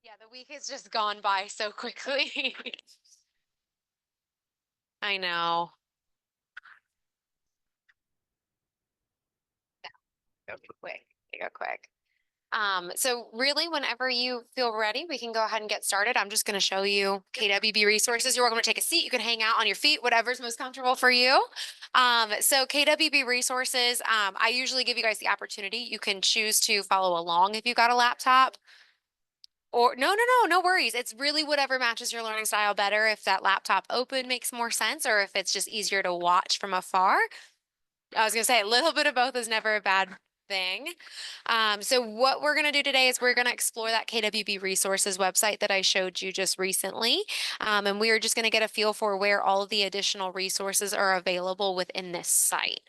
Yeah, the week has just gone by so quickly. I know. Go quick. They go quick. So really, whenever you feel ready, we can go ahead and get started. I'm just going to show you KWB resources. You're welcome to take a seat. You can hang out on your feet, whatever's most comfortable for you. So KWB resources, I usually give you guys the opportunity. You can choose to follow along if you've got a laptop. Or no worries. It's really whatever matches your learning style better. If that laptop open makes more sense, or if it's just easier to watch from afar. I was gonna say a little bit of both is never a bad thing. So what we're gonna do today is we're gonna explore that KWB resources website that I showed you just recently. And we are just gonna get a feel for where all of the additional resources are available within this site.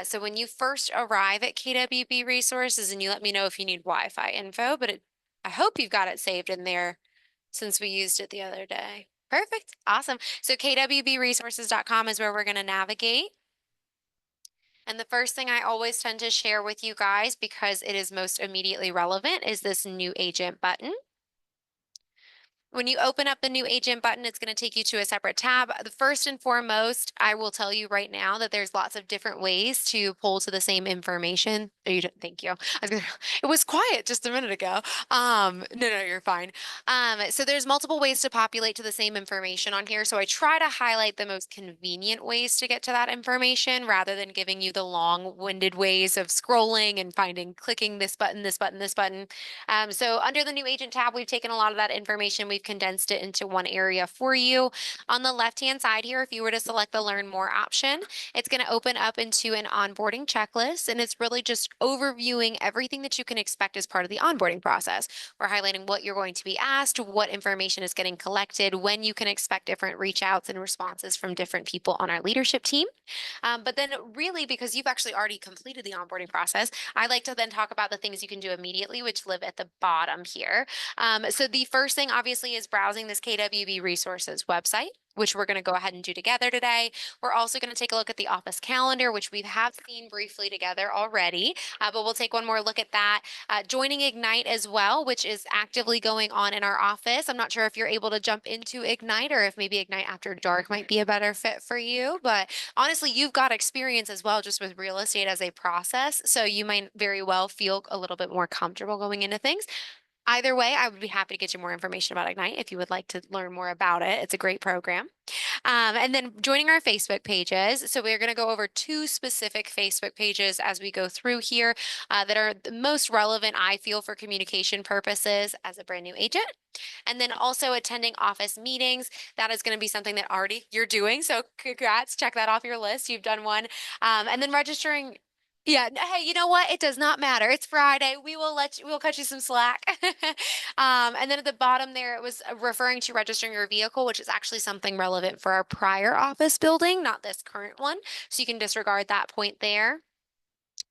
So when you first arrive at KWB resources, and you let me know if you need Wi-Fi info, but I hope you've got it saved in there since we used it the other day. Perfect. Awesome. So kwbresources.com is where we're going to navigate. And the first thing I always tend to share with you guys, because it is most immediately relevant, is this new agent button. When you open up the new agent button, it's going to take you to a separate tab. The first and foremost, I will tell you right now that there's lots of different ways to pull to the same information. Oh, you don't, thank you. It was quiet just a minute ago. No, you're fine. So there's multiple ways to populate to the same information on here. So I try to highlight the most convenient ways to get to that information rather than giving you the long-winded ways of scrolling and clicking this button, this button, this button. So under the new agent tab, we've taken a lot of that information, we've condensed it into one area for you. On the left-hand side here, if you were to select the learn more option, it's going to open up into an onboarding checklist, and it's really just overviewing everything that you can expect as part of the onboarding process. We're highlighting what you're going to be asked, what information is getting collected, when you can expect different reach outs and responses from different people on our leadership team. But then really, because you've actually already completed the onboarding process, I like to then talk about the things you can do immediately, which live at the bottom here. So the first thing obviously is browsing this KWB resources website, which we're going to go ahead and do together today. We're also going to take a look at the office calendar, which we have seen briefly together already, but we'll take one more look at that. Joining Ignite as well, which is actively going on in our office. I'm not sure if you're able to jump into Ignite or if maybe Ignite After Dark might be a better fit for you, but honestly, you've got experience as well just with real estate as a process, so you might very well feel a little bit more comfortable going into things. Either way, I would be happy to get you more information about Ignite if you would like to learn more about it. It's a great program. And then joining our Facebook pages. So we're going to go over two specific Facebook pages as we go through here that are the most relevant, I feel, for communication purposes as a brand new agent. And then also attending office meetings. That is going to be something that already you're doing. So congrats, check that off your list. You've done one. And then registering. Yeah, hey, you know what? It does not matter. It's Friday. We'll cut you some slack. And then at the bottom there, it was referring to registering your vehicle, which is actually something relevant for our prior office building, not this current one. So you can disregard that point there.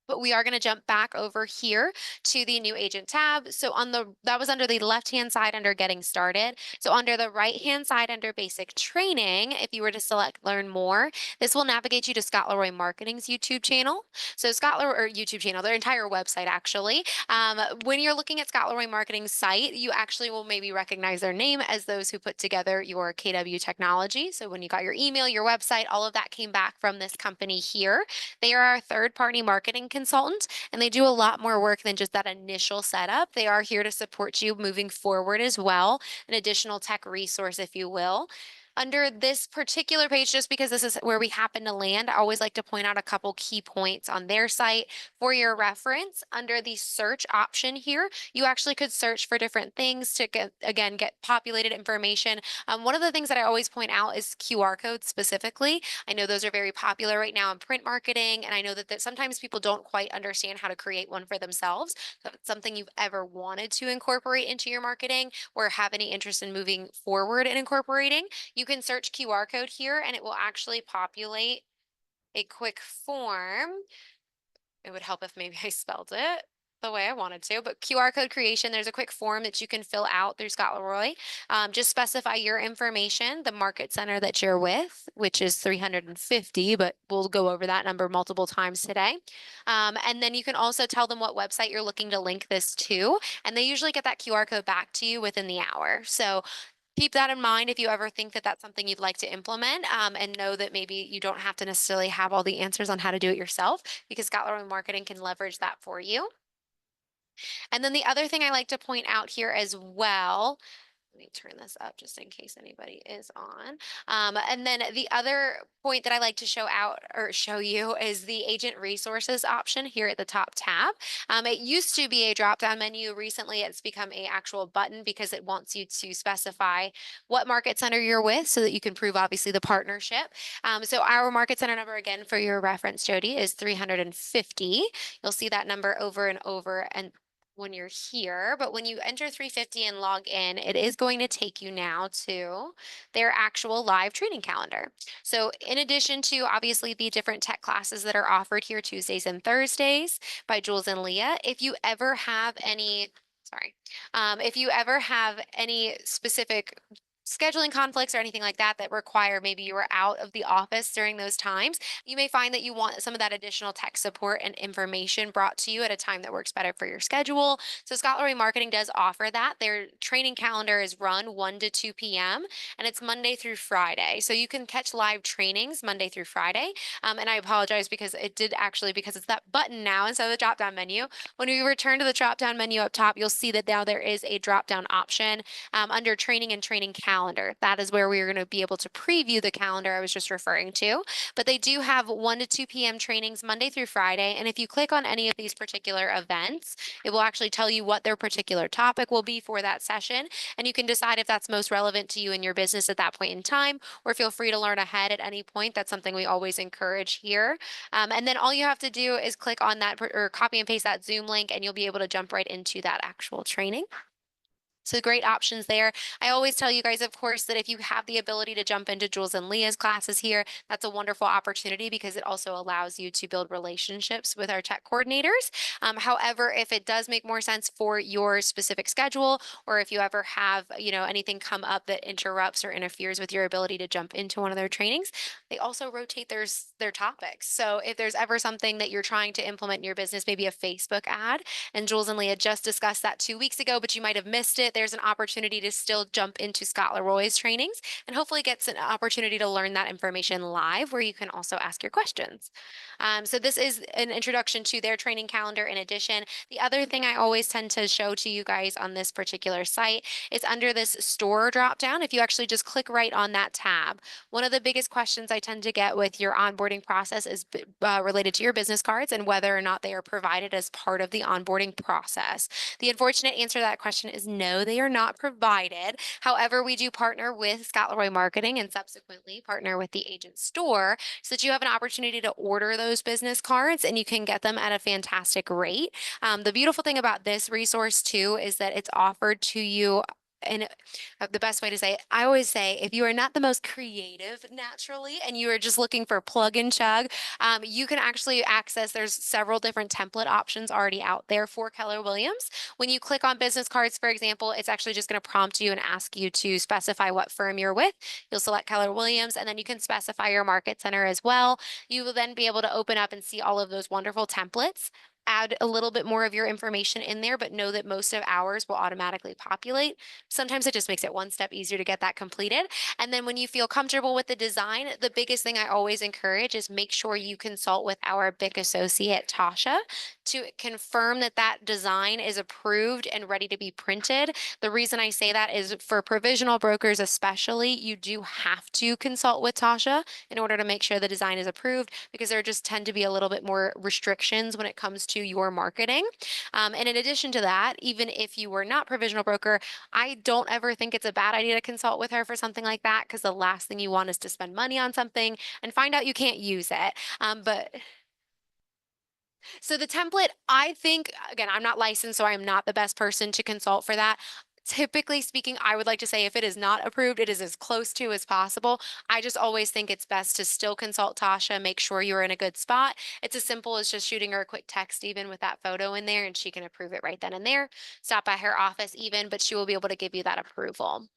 But we are going to jump back over here to the new agent tab. So that was under the left-hand side under getting started. So under the right-hand side under basic training, if you were to select learn more, this will navigate you to Scott Leroy Marketing's YouTube channel. So Scott Leroy, or YouTube channel, their entire website actually. When you're looking at Scott Leroy Marketing's site, you actually will maybe recognize their name as those who put together your KW technology. So when you got your email, your website, all of that came back from this company here. They are our third-party marketing consultant, and they do a lot more work than just that initial setup. They are here to support you moving forward as well, an additional tech resource, if you will. Under this particular page, just because this is where we happen to land, I always like to point out a couple key points on their site for your reference. Under the search option here, you actually could search for different things to get populated information. One of the things that I always point out is QR codes specifically. I know those are very popular right now in print marketing, and I know that sometimes people don't quite understand how to create one for themselves. So if it's something you've ever wanted to incorporate into your marketing or have any interest in moving forward and incorporating, you can search QR code here and it will actually populate a quick form. It would help if maybe I spelled it the way I wanted to, but QR code creation, there's a quick form that you can fill out through Scott Leroy. Just specify your information, the market center that you're with, which is 350, but we'll go over that number multiple times today. And then you can also tell them what website you're looking to link this to, and they usually get that QR code back to you within the hour. So keep that in mind if you ever think that that's something you'd like to implement, and know that maybe you don't have to necessarily have all the answers on how to do it yourself, because Scott Leroy Marketing can leverage that for you. And then the other thing I like to point out here as well, let me turn this up just in case anybody is on. And then the other point that I like to show out or show you is the agent resources option here at the top tab. It used to be a drop-down menu. Recently, it's become a actual button because it wants you to specify what market center you're with so that you can prove obviously the partnership. So our market center number, again, for your reference, Jody, is 350. You'll see that number over and over and when you're here, but when you enter 350 and log in, it is going to take you now to their actual live training calendar. So in addition to obviously the different tech classes that are offered here Tuesdays and Thursdays by Jules and Leah, if you ever have any, if you ever have any specific scheduling conflicts or anything like that that require maybe you were out of the office during those times, you may find that you want some of that additional tech support and information brought to you at a time that works better for your schedule. So Scott Leroy Marketing does offer that. Their training calendar is run 1 to 2 p.m. and it's Monday through Friday. So you can catch live trainings Monday through Friday. And I apologize because it did actually, because it's that button now instead of the drop down menu. When we return to the drop down menu up top, you'll see that now there is a drop down option under training and training calendar. That is where we are going to be able to preview the calendar I was just referring to. But they do have 1 to 2 p.m. trainings Monday through Friday. And if you click on any of these particular events, it will actually tell you what their particular topic will be for that session. And you can decide if that's most relevant to you and your business at that point in time, or feel free to learn ahead at any point. That's something we always encourage here. And then all you have to do is click on that or copy and paste that Zoom link, and you'll be able to jump right into that actual training. So great options there. I always tell you guys, of course, that if you have the ability to jump into Jules and Leah's classes here, that's a wonderful opportunity because it also allows you to build relationships with our tech coordinators. However, if it does make more sense for your specific schedule, or if you ever have, anything come up that interrupts or interferes with your ability to jump into one of their trainings, they also rotate their topics. So if there's ever something that you're trying to implement in your business, maybe a Facebook ad, and Jules and Leah just discussed that 2 weeks ago, but you might have missed it, there's an opportunity to still jump into Scott Leroy's trainings and hopefully get an opportunity to learn that information live where you can also ask your questions. So this is an introduction to their training calendar. In addition, the other thing I always tend to show to you guys on this particular site is under this store drop down. If you actually just click right on that tab, one of the biggest questions I tend to get with your onboarding process is related to your business cards and whether or not they are provided as part of the onboarding process. The unfortunate answer to that question is no, they are not provided. However, we do partner with Scott Leroy Marketing and subsequently partner with the agent store so that you have an opportunity to order those business cards and you can get them at a fantastic rate. The beautiful thing about this resource too is that it's offered to you. And the best way to say it, I always say, if you are not the most creative naturally and you are just looking for plug and chug, you can actually access, there's several different template options already out there for Keller Williams. When you click on business cards, for example, it's actually just going to prompt you and ask you to specify what firm you're with. You'll select Keller Williams, and then you can specify your market center as well. You will then be able to open up and see all of those wonderful templates. Add a little bit more of your information in there, but know that most of ours will automatically populate. Sometimes it just makes it one step easier to get that completed. And then when you feel comfortable with the design, the biggest thing I always encourage is make sure you consult with our BIC associate, Tasha, to confirm that that design is approved and ready to be printed. The reason I say that is for provisional brokers especially, you do have to consult with Tasha in order to make sure the design is approved, because there just tend to be a little bit more restrictions when it comes to your marketing. And in addition to that, even if you were not provisional broker, I don't ever think it's a bad idea to consult with her for something like that, because the last thing you want is to spend money on something and find out you can't use it. But so the template, I think, again, I'm not licensed, so I'm not the best person to consult for that. Typically speaking, I would like to say if it is not approved, it is as close to as possible. I just always think it's best to still consult Tasha, make sure you're in a good spot. It's as simple as just shooting her a quick text, even with that photo in there, and she can approve it right then and there. Stop by her office, even, but she will be able to give you that approval.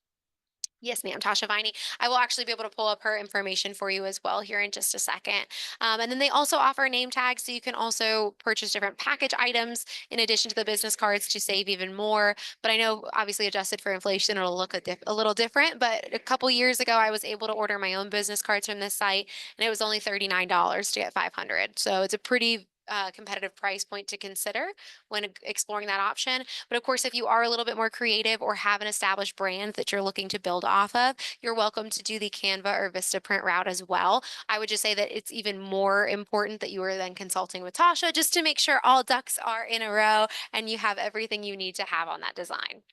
Yes, ma'am, Tasha Viney. I will actually be able to pull up her information for you as well here in just a second. And then they also offer name tags, so you can also purchase different package items in addition to the business cards to save even more. But I know, obviously, adjusted for inflation, it'll look a little different. But a couple years ago, I was able to order my own business cards from this site, and it was only $39 to get 500. So it's a pretty competitive price point to consider when exploring that option. But of course, if you are a little bit more creative or have an established brand that you're looking to build off of, you're welcome to do the Canva or Vistaprint route as well. I would just say that it's even more important that you are then consulting with Tasha just to make sure all ducks are in a row and you have everything you need to have on that design.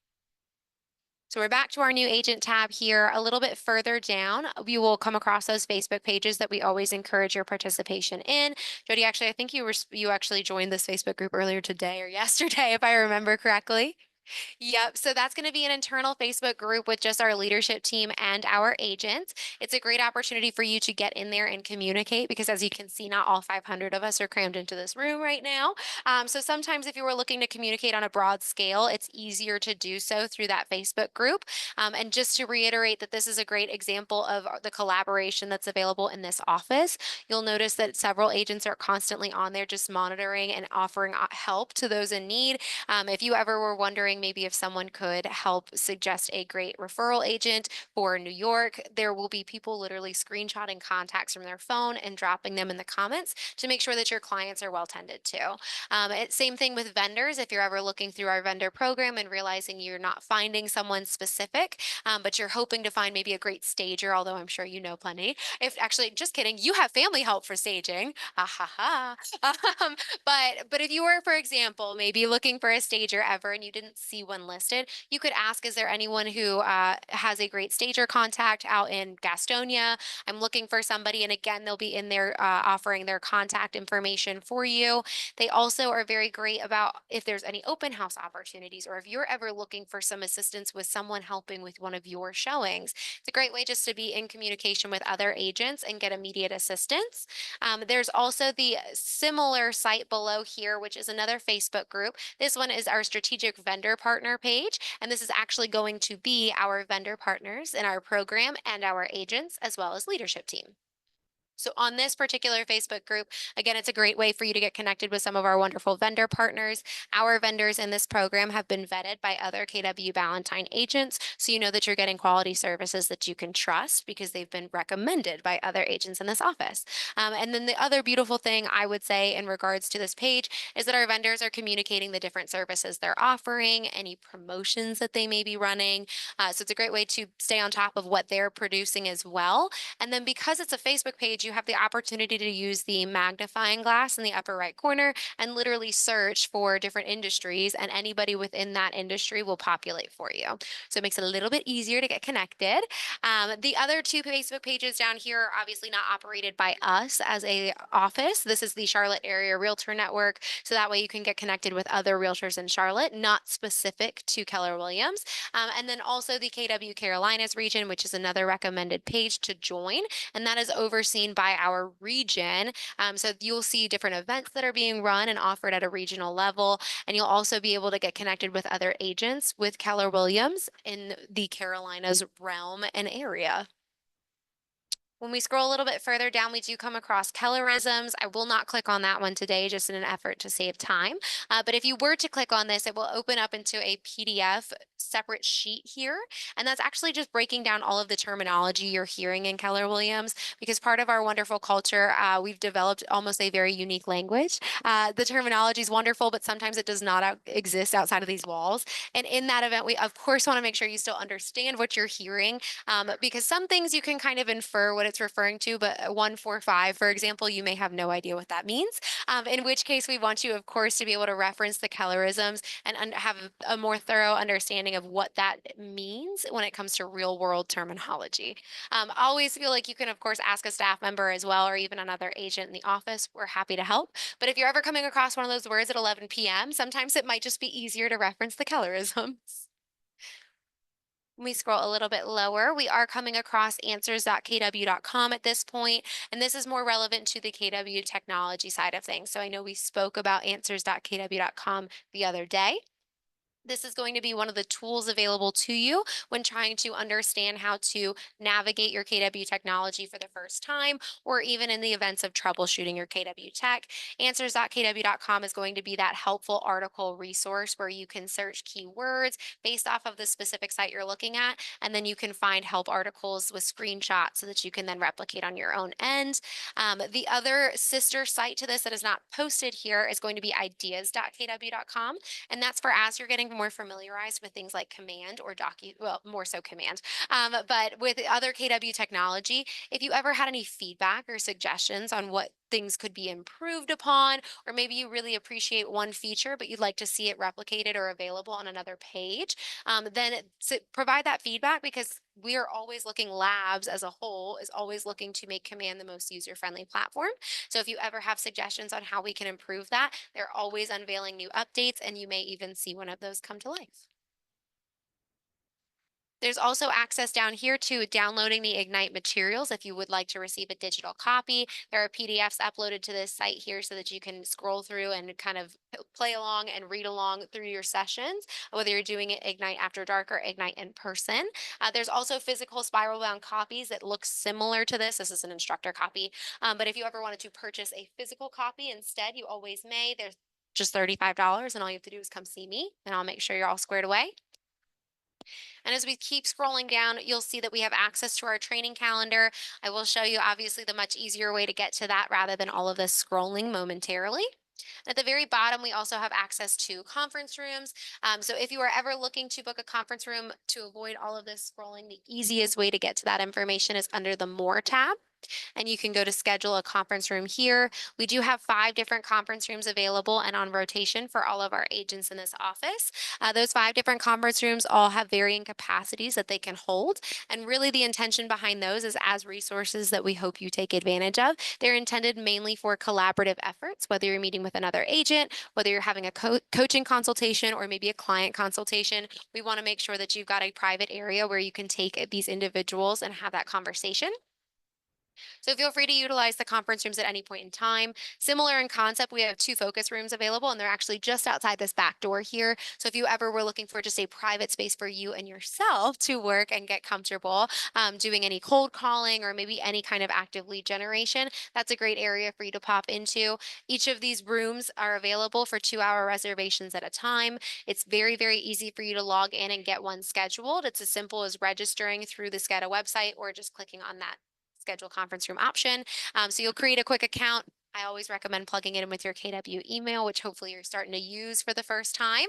So we're back to our new agent tab here. A little bit further down, you will come across those Facebook pages that we always encourage your participation in. Jody, actually, I think you actually joined this Facebook group earlier today or yesterday, if I remember correctly. Yep. So that's going to be an internal Facebook group with just our leadership team and our agents. It's a great opportunity for you to get in there and communicate because, as you can see, not all 500 of us are crammed into this room right now. So sometimes, if you were looking to communicate on a broad scale, it's easier to do so through that Facebook group. And just to reiterate that this is a great example of the collaboration that's available in this office. You'll notice that several agents are constantly on there just monitoring and offering help to those in need. If you ever were wondering maybe if someone could help suggest a great referral agent for New York, there will be people literally screenshotting contacts from their phone and dropping them in the comments to make sure that your clients are well tended to. Same thing with vendors. If you're ever looking through our vendor program and realizing you're not finding someone specific, but you're hoping to find maybe a great stager, although I'm sure you know plenty. If actually, just kidding, you have family help for staging. Ha ha ha. But if you were, for example, maybe looking for a stager ever and you didn't see one listed, you could ask, is there anyone who has a great stager contact out in Gastonia? I'm looking for somebody. And again, they'll be in there offering their contact information for you. They also are very great about if there's any open house opportunities or if you're ever looking for some assistance with someone helping with one of your showings. It's a great way just to be in communication with other agents and get immediate assistance. There's also the similar site below here, which is another Facebook group. This one is our strategic vendor partner page, and this is actually going to be our vendor partners in our program and our agents as well as leadership team. So on this particular Facebook group, again, it's a great way for you to get connected with some of our wonderful vendor partners. Our vendors in this program have been vetted by other KW Ballantyne agents, so you know that you're getting quality services that you can trust because they've been recommended by other agents in this office. And then the other beautiful thing I would say in regards to this page is that our vendors are communicating the different services they're offering, any promotions that they may be running. So it's a great way to stay on top of what they're producing as well. And then because it's a Facebook page, you have the opportunity to use the magnifying glass in the upper right corner and literally search for different industries, and anybody within that industry will populate for you. So it makes it a little bit easier to get connected. The other two Facebook pages down here are obviously not operated by us as a office. This is the Charlotte Area Realtor Network. So that way you can get connected with other realtors in Charlotte, not specific to Keller Williams. And then also the KW Carolinas region, which is another recommended page to join. And that is overseen by our region. So you'll see different events that are being run and offered at a regional level. And you'll also be able to get connected with other agents with Keller Williams in the Carolinas realm and area. When we scroll a little bit further down, we do come across Kellerisms. I will not click on that one today, just in an effort to save time. But if you were to click on this, it will open up into a PDF separate sheet here. And that's actually just breaking down all of the terminology you're hearing in Keller Williams, because part of our wonderful culture, we've developed almost a very unique language. The terminology is wonderful, but sometimes it does not exist outside of these walls. And in that event, we of course want to make sure you still understand what you're hearing, because some things you can kind of infer what it's referring to, but 145, for example, you may have no idea what that means. In which case, we want you, of course, to be able to reference the Kellerisms and have a more thorough understanding of what that means when it comes to real world terminology. Always feel like you can, of course, ask a staff member as well, or even another agent in the office. We're happy to help. But if you're ever coming across one of those words at 11 p.m., sometimes it might just be easier to reference the Kellerisms. When we scroll a little bit lower, we are coming across answers.kw.com at this point, and this is more relevant to the KW technology side of things. So I know we spoke about answers.kw.com the other day. This is going to be one of the tools available to you when trying to understand how to navigate your KW technology for the first time, or even in the events of troubleshooting your KW tech. Answers.kw.com is going to be that helpful article resource where you can search keywords based off of the specific site you're looking at, and then you can find help articles with screenshots so that you can then replicate on your own end. The other sister site to this that is not posted here is going to be ideas.kw.com. And that's for as you're getting more familiarized with things like command or well, more so command, but with other KW technology, if you ever had any feedback or suggestions on what things could be improved upon, or maybe you really appreciate one feature, but you'd like to see it replicated or available on another page, then provide that feedback because we are always looking, labs as a whole is always looking to make command the most user-friendly platform. So if you ever have suggestions on how we can improve that, they're always unveiling new updates, and you may even see one of those come to life. There's also access down here to downloading the Ignite materials if you would like to receive a digital copy. There are PDFs uploaded to this site here so that you can scroll through and kind of play along and read along through your sessions, whether you're doing it Ignite After Dark or Ignite in person. There's also physical spiral bound copies that look similar to this. This is an instructor copy. But if you ever wanted to purchase a physical copy instead, you always may. There's just $35, and all you have to do is come see me, and I'll make sure you're all squared away. And as we keep scrolling down, you'll see that we have access to our training calendar. I will show you obviously the much easier way to get to that rather than all of this scrolling momentarily. At the very bottom, we also have access to conference rooms. So if you are ever looking to book a conference room to avoid all of this scrolling, the easiest way to get to that information is under the More tab, and you can go to schedule a conference room here. We do have 5 different conference rooms available and on rotation for all of our agents in this office. Those 5 different conference rooms all have varying capacities that they can hold. And really the intention behind those is as resources that we hope you take advantage of. They're intended mainly for collaborative efforts, whether you're meeting with another agent, whether you're having a coaching consultation or maybe a client consultation. We want to make sure that you've got a private area where you can take these individuals and have that conversation. So feel free to utilize the conference rooms at any point in time. Similar in concept, we have 2 focus rooms available, and they're actually just outside this back door here. So if you ever were looking for just a private space for you and yourself to work and get comfortable doing any cold calling or maybe any kind of active lead generation, that's a great area for you to pop into. Each of these rooms are available for 2-hour reservations at a time. It's very, very easy for you to log in and get one scheduled. It's as simple as registering through the SCADA website or just clicking on that schedule conference room option. So you'll create a quick account. I always recommend plugging it in with your KW email, which hopefully you're starting to use for the first time.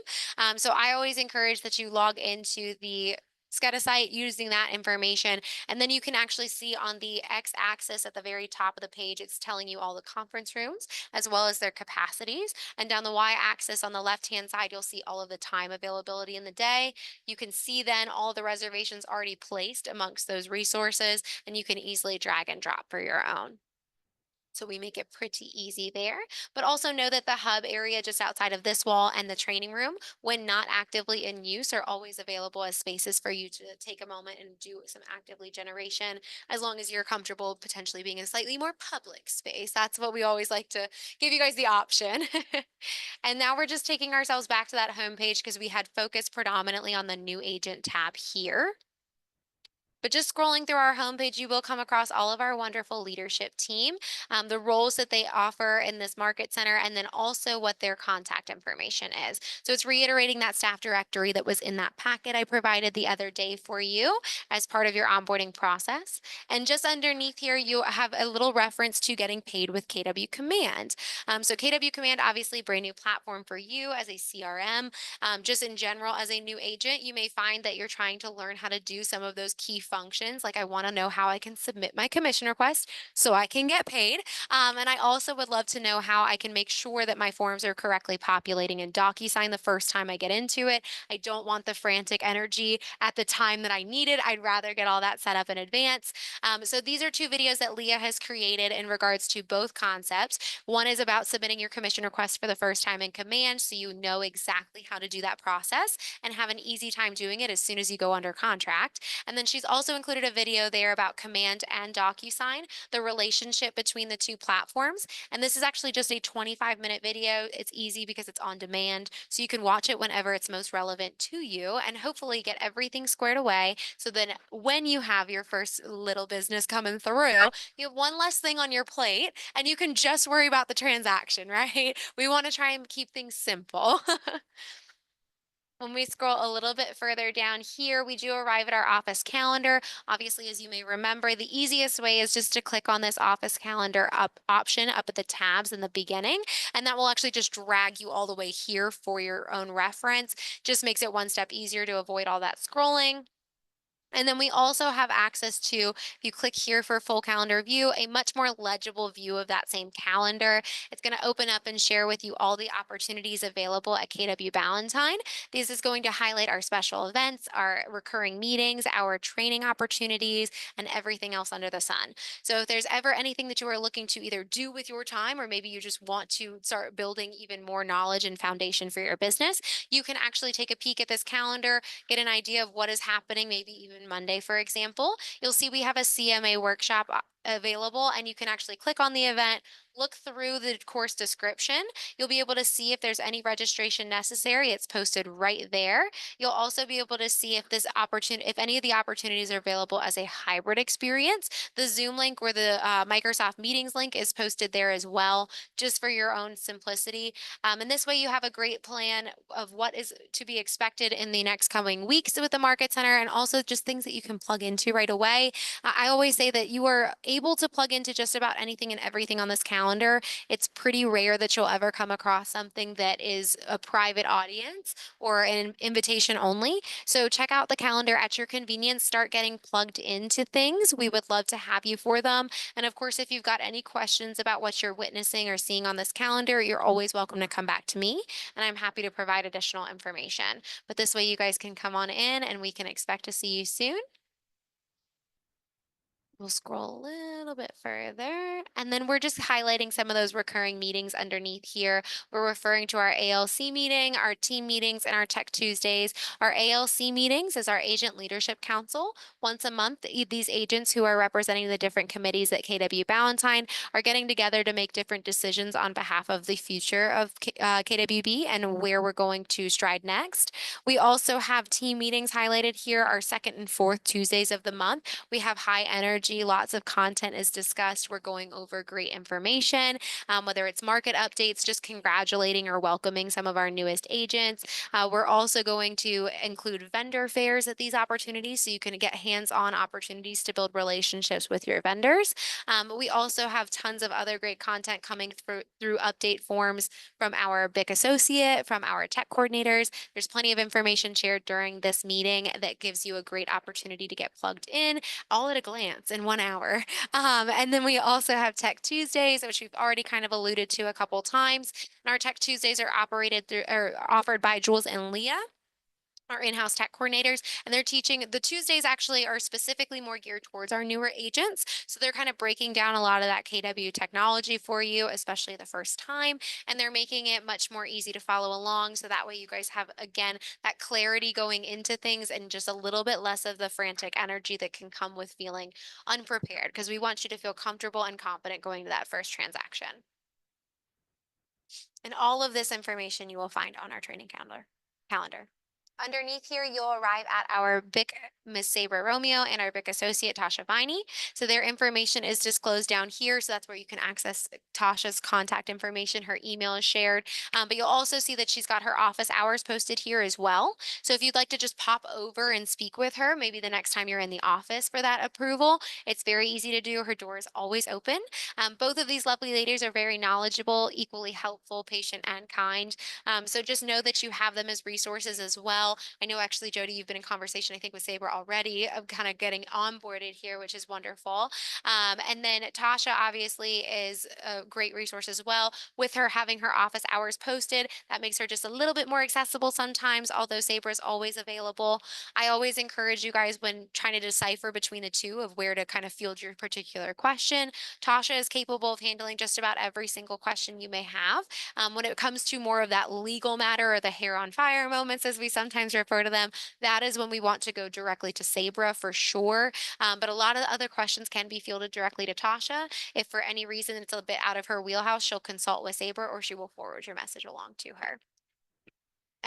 So I always encourage that you log into the SCADA site using that information. And then you can actually see on the x-axis at the very top of the page, it's telling you all the conference rooms as well as their capacities. And down the y-axis on the left-hand side, you'll see all of the time availability in the day. You can see then all the reservations already placed amongst those resources, and you can easily drag and drop for your own. So we make it pretty easy there, but also know that the hub area just outside of this wall and the training room, when not actively in use, are always available as spaces for you to take a moment and do some active lead generation, as long as you're comfortable potentially being in a slightly more public space. That's what we always like to give you guys the option. And now we're just taking ourselves back to that homepage because we had focused predominantly on the new agent tab here. But just scrolling through our homepage, you will come across all of our wonderful leadership team, the roles that they offer in this market center, and then also what their contact information is. So it's reiterating that staff directory that was in that packet I provided the other day for you as part of your onboarding process. And just underneath here, you have a little reference to getting paid with KW Command. So KW Command, obviously brand new platform for you as a CRM. Just in general, as a new agent, you may find that you're trying to learn how to do some of those key functions. Like I want to know how I can submit my commission request so I can get paid. And I also would love to know how I can make sure that my forms are correctly populating in DocuSign the first time I get into it. I don't want the frantic energy at the time that I need it. I'd rather get all that set up in advance. So these are two videos that Leah has created in regards to both concepts. One is about submitting your commission request for the first time in Command, so you know exactly how to do that process and have an easy time doing it as soon as you go under contract. And then she's also included a video there about Command and DocuSign, the relationship between the two platforms. And this is actually just a 25-minute video. It's easy because it's on demand, so you can watch it whenever it's most relevant to you and hopefully get everything squared away so then when you have your first little business coming through, you have one less thing on your plate and you can just worry about the transaction, right? We want to try and keep things simple. When we scroll a little bit further down here, we do arrive at our office calendar. Obviously, as you may remember, the easiest way is just to click on this office calendar option up at the tabs in the beginning, and that will actually just drag you all the way here for your own reference. Just makes it one step easier to avoid all that scrolling. And then we also have access to, if you click here for full calendar view, a much more legible view of that same calendar. It's going to open up and share with you all the opportunities available at KW Ballantyne. This is going to highlight our special events, our recurring meetings, our training opportunities, and everything else under the sun. So if there's ever anything that you are looking to either do with your time, or maybe you just want to start building even more knowledge and foundation for your business, you can actually take a peek at this calendar, get an idea of what is happening, maybe even Monday, for example. You'll see we have a CMA workshop available, and you can actually click on the event, look through the course description. You'll be able to see if there's any registration necessary. It's posted right there. You'll also be able to see if this opportunity, if any of the opportunities are available as a hybrid experience. The Zoom link or the Microsoft Meetings link is posted there as well, just for your own simplicity. And this way you have a great plan of what is to be expected in the next coming weeks with the Market Center, and also just things that you can plug into right away. I always say that you are able to plug into just about anything and everything on this calendar. It's pretty rare that you'll ever come across something that is a private audience or an invitation only. So check out the calendar at your convenience. Start getting plugged into things. We would love to have you for them. And of course, if you've got any questions about what you're witnessing or seeing on this calendar, you're always welcome to come back to me, and I'm happy to provide additional information. But this way you guys can come on in and we can expect to see you soon. We'll scroll a little bit further, and then we're just highlighting some of those recurring meetings underneath here. We're referring to our ALC meeting, our team meetings, and our Tech Tuesdays. Our ALC meetings is our Agent Leadership Council. Once a month, these agents who are representing the different committees at KW Ballantyne are getting together to make different decisions on behalf of the future of KWB and where we're going to stride next. We also have team meetings highlighted here, our second and fourth Tuesdays of the month. We have high energy, lots of content is discussed. We're going over great information, whether it's market updates, just congratulating or welcoming some of our newest agents. We're also going to include vendor fairs at these opportunities, so you can get hands-on opportunities to build relationships with your vendors. We also have tons of other great content coming through update forms from our BIC associate, from our tech coordinators. There's plenty of information shared during this meeting that gives you a great opportunity to get plugged in all at a glance in 1 hour. And then we also have Tech Tuesdays, which we've already kind of alluded to a couple times. And our Tech Tuesdays are operated through or offered by Jules and Leah, our in-house tech coordinators, and they're teaching. The Tuesdays actually are specifically more geared towards our newer agents. So they're kind of breaking down a lot of that KW technology for you, especially the first time, and they're making it much more easy to follow along. So that way you guys have, again, that clarity going into things and just a little bit less of the frantic energy that can come with feeling unprepared, because we want you to feel comfortable and confident going to that first transaction. And all of this information you will find on our training calendar. Underneath here, you'll arrive at our BIC Miss Sabre Romeo and our BIC associate Tasha Viney. So their information is disclosed down here. So that's where you can access Tasha's contact information. Her email is shared. But you'll also see that she's got her office hours posted here as well. So if you'd like to just pop over and speak with her, maybe the next time you're in the office for that approval, it's very easy to do. Her door is always open. Both of these lovely ladies are very knowledgeable, equally helpful, patient, and kind. So just know that you have them as resources as well. well. I know actually, Jody, you've been in conversation, I think, with Sabre already of kind of getting onboarded here, which is wonderful. And then Tasha obviously is a great resource as well. With her having her office hours posted, that makes her just a little bit more accessible sometimes, although Sabre is always available. I always encourage you guys when trying to decipher between the two of where to kind of field your particular question. Tasha is capable of handling just about every single question you may have. When it comes to more of that legal matter or the hair on fire moments, as we sometimes refer to them, that is when we want to go directly to Sabra for sure. But a lot of the other questions can be fielded directly to Tasha. If for any reason it's a bit out of her wheelhouse, she'll consult with Sabra or she will forward your message along to her.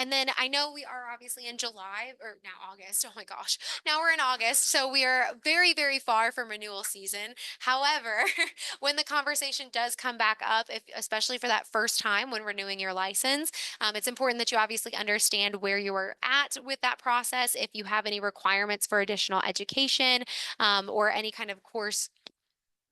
And then I know we are obviously in July or now August. Oh my gosh. Now we're in August. So we are very, very far from renewal season. However, when the conversation does come back up, if, especially for that first time when renewing your license, it's important that you obviously understand where you are at with that process. If you have any requirements for additional education or any kind of course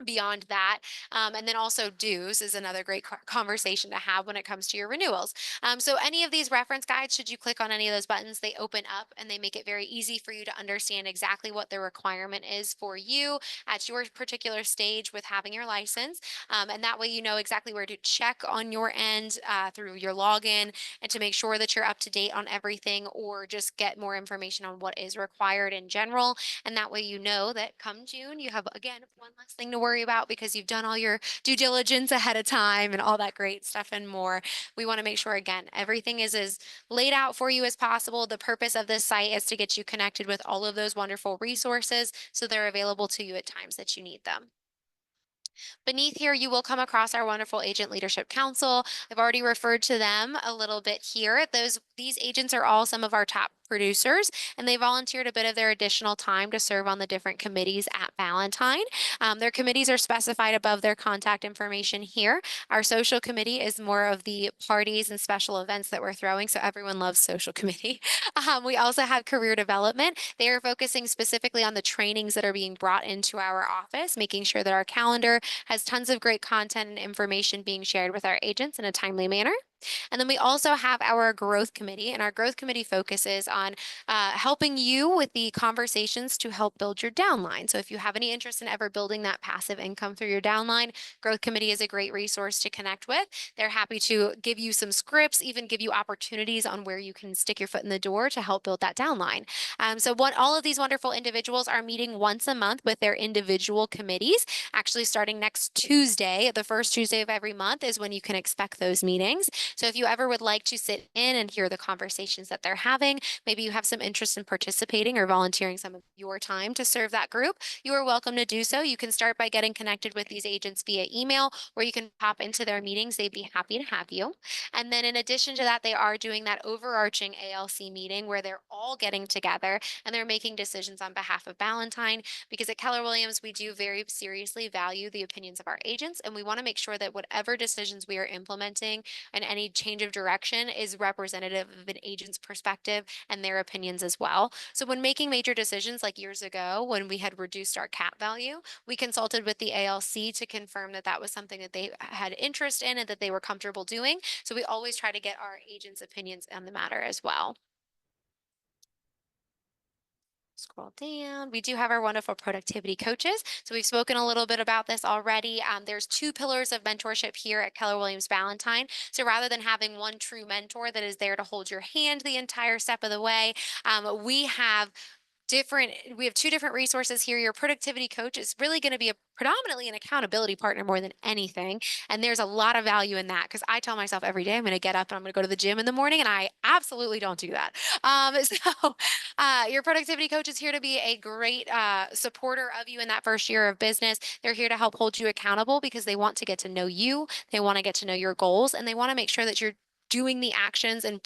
beyond that. And then also dues is another great conversation to have when it comes to your renewals. So any of these reference guides, should you click on any of those buttons, they open up and they make it very easy for you to understand exactly what the requirement is for you at your particular stage with having your license. And that way you know exactly where to check on your end through your login and to make sure that you're up to date on everything or just get more information on what is required in general. And that way you know that come June, you have, again, one less thing to worry about because you've done all your due diligence ahead of time and all that great stuff and more. We want to make sure, again, everything is as laid out for you as possible. The purpose of this site is to get you connected with all of those wonderful resources so they're available to you at times that you need them. Beneath here, you will come across our wonderful Agent Leadership Council. I've already referred to them a little bit here. These agents are all some of our top producers, and they volunteered a bit of their additional time to serve on the different committees at Valentine. Their committees are specified above their contact information here. Our social committee is more of the parties and special events that we're throwing, so everyone loves social committee. We also have career development. They are focusing specifically on the trainings that are being brought into our office, making sure that our calendar has tons of great content and information being shared with our agents in a timely manner. And then we also have our growth committee, and our growth committee focuses on helping you with the conversations to help build your downline. So if you have any interest in ever building that passive income through your downline, growth committee is a great resource to connect with. They're happy to give you some scripts, even give you opportunities on where you can stick your foot in the door to help build that downline. All of these wonderful individuals are meeting once a month with their individual committees. Actually, starting next Tuesday, the first Tuesday of every month is when you can expect those meetings. So if you ever would like to sit in and hear the conversations that they're having, maybe you have some interest in participating or volunteering some of your time to serve that group, you are welcome to do so. You can start by getting connected with these agents via email, or you can pop into their meetings. They'd be happy to have you. And then in addition to that, they are doing that overarching ALC meeting where they're all getting together and they're making decisions on behalf of Valentine, because at Keller Williams, we do very seriously value the opinions of our agents, and we want to make sure that whatever decisions we are implementing and any change of direction is representative of an agent's perspective and their opinions as well. So when making major decisions like years ago, when we had reduced our cap value, we consulted with the ALC to confirm that that was something that they had interest in and that they were comfortable doing. So we always try to get our agents' opinions on the matter as well. Scroll down. We do have our wonderful productivity coaches. So we've spoken a little bit about this already. There's two pillars of mentorship here at Keller Williams Valentine. So rather than having one true mentor that is there to hold your hand the entire step of the way, we have two different resources here. Your productivity coach is really going to be predominantly an accountability partner more than anything. And there's a lot of value in that because I tell myself every day I'm going to get up and I'm going to go to the gym in the morning, and I absolutely don't do that. Your productivity coach is here to be a great supporter of you in that first year of business. They're here to help hold you accountable because they want to get to know you. They want to get to know your goals, and they want to make sure that you're doing the actions and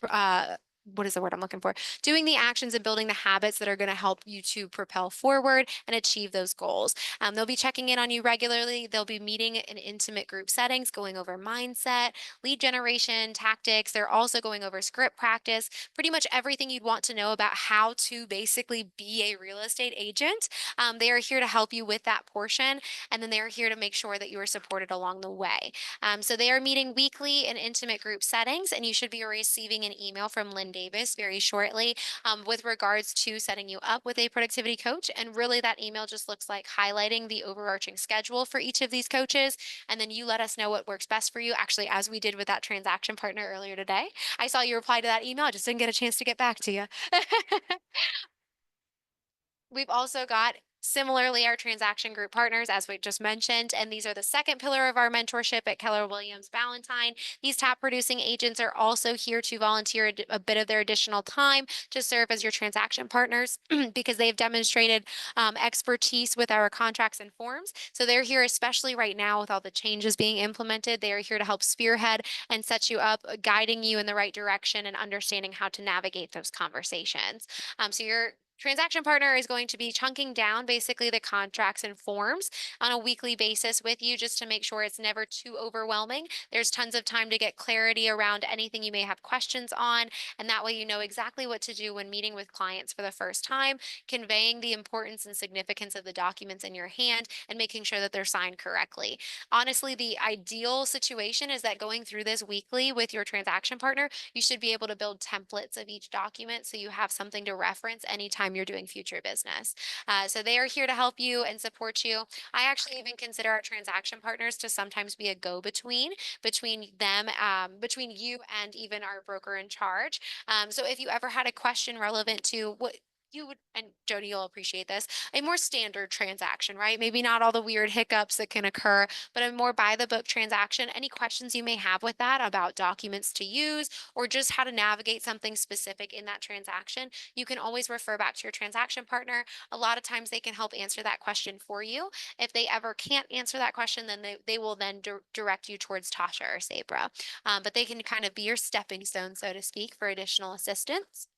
what is the word I'm looking for? Doing the actions and building the habits that are going to help you to propel forward and achieve those goals. They'll be checking in on you regularly. They'll be meeting in intimate group settings, going over mindset, lead generation, tactics. They're also going over script practice, pretty much everything you'd want to know about how to basically be a real estate agent. They are here to help you with that portion, and then they are here to make sure that you are supported along the way. So they are meeting weekly in intimate group settings, and you should be receiving an email from Linda Lynn Davis very shortly with regards to setting you up with a productivity coach. And really, that email just looks like highlighting the overarching schedule for each of these coaches. And then you let us know what works best for you, actually, as we did with that transaction partner earlier today. I saw you reply to that email. I just didn't get a chance to get back to you. We've also got similarly our transaction group partners, as we just mentioned, and these are the second pillar of our mentorship at Keller Williams Ballantine. These top producing agents are also here to volunteer a bit of their additional time to serve as your transaction partners because they've demonstrated expertise with our contracts and forms. So they're here, especially right now with all the changes being implemented. They are here to help spearhead and set you up, guiding you in the right direction and understanding how to navigate those conversations. So your transaction partner is going to be chunking down basically the contracts and forms on a weekly basis with you just to make sure it's never too overwhelming. There's tons of time to get clarity around anything you may have questions on, and that way you know exactly what to do when meeting with clients for the first time, conveying the importance and significance of the documents in your hand and making sure that they're signed correctly. Honestly, the ideal situation is that going through this weekly with your transaction partner, you should be able to build templates of each document so you have something to reference anytime you're doing future business. So they are here to help you and support you. I actually even consider our transaction partners to sometimes be a go-between between them, between you and even our broker in charge. So if you ever had a question relevant to what you would, and Jody, you'll appreciate this, a more standard transaction, right? Maybe not all the weird hiccups that can occur, but a more by the book transaction. Any questions you may have with that about documents to use or just how to navigate something specific in that transaction, you can always refer back to your transaction partner. A lot of times they can help answer that question for you. If they ever can't answer that question, then they will then direct you towards Tasha or Sabra. But they can kind of be your stepping stone, so to speak, for additional assistance.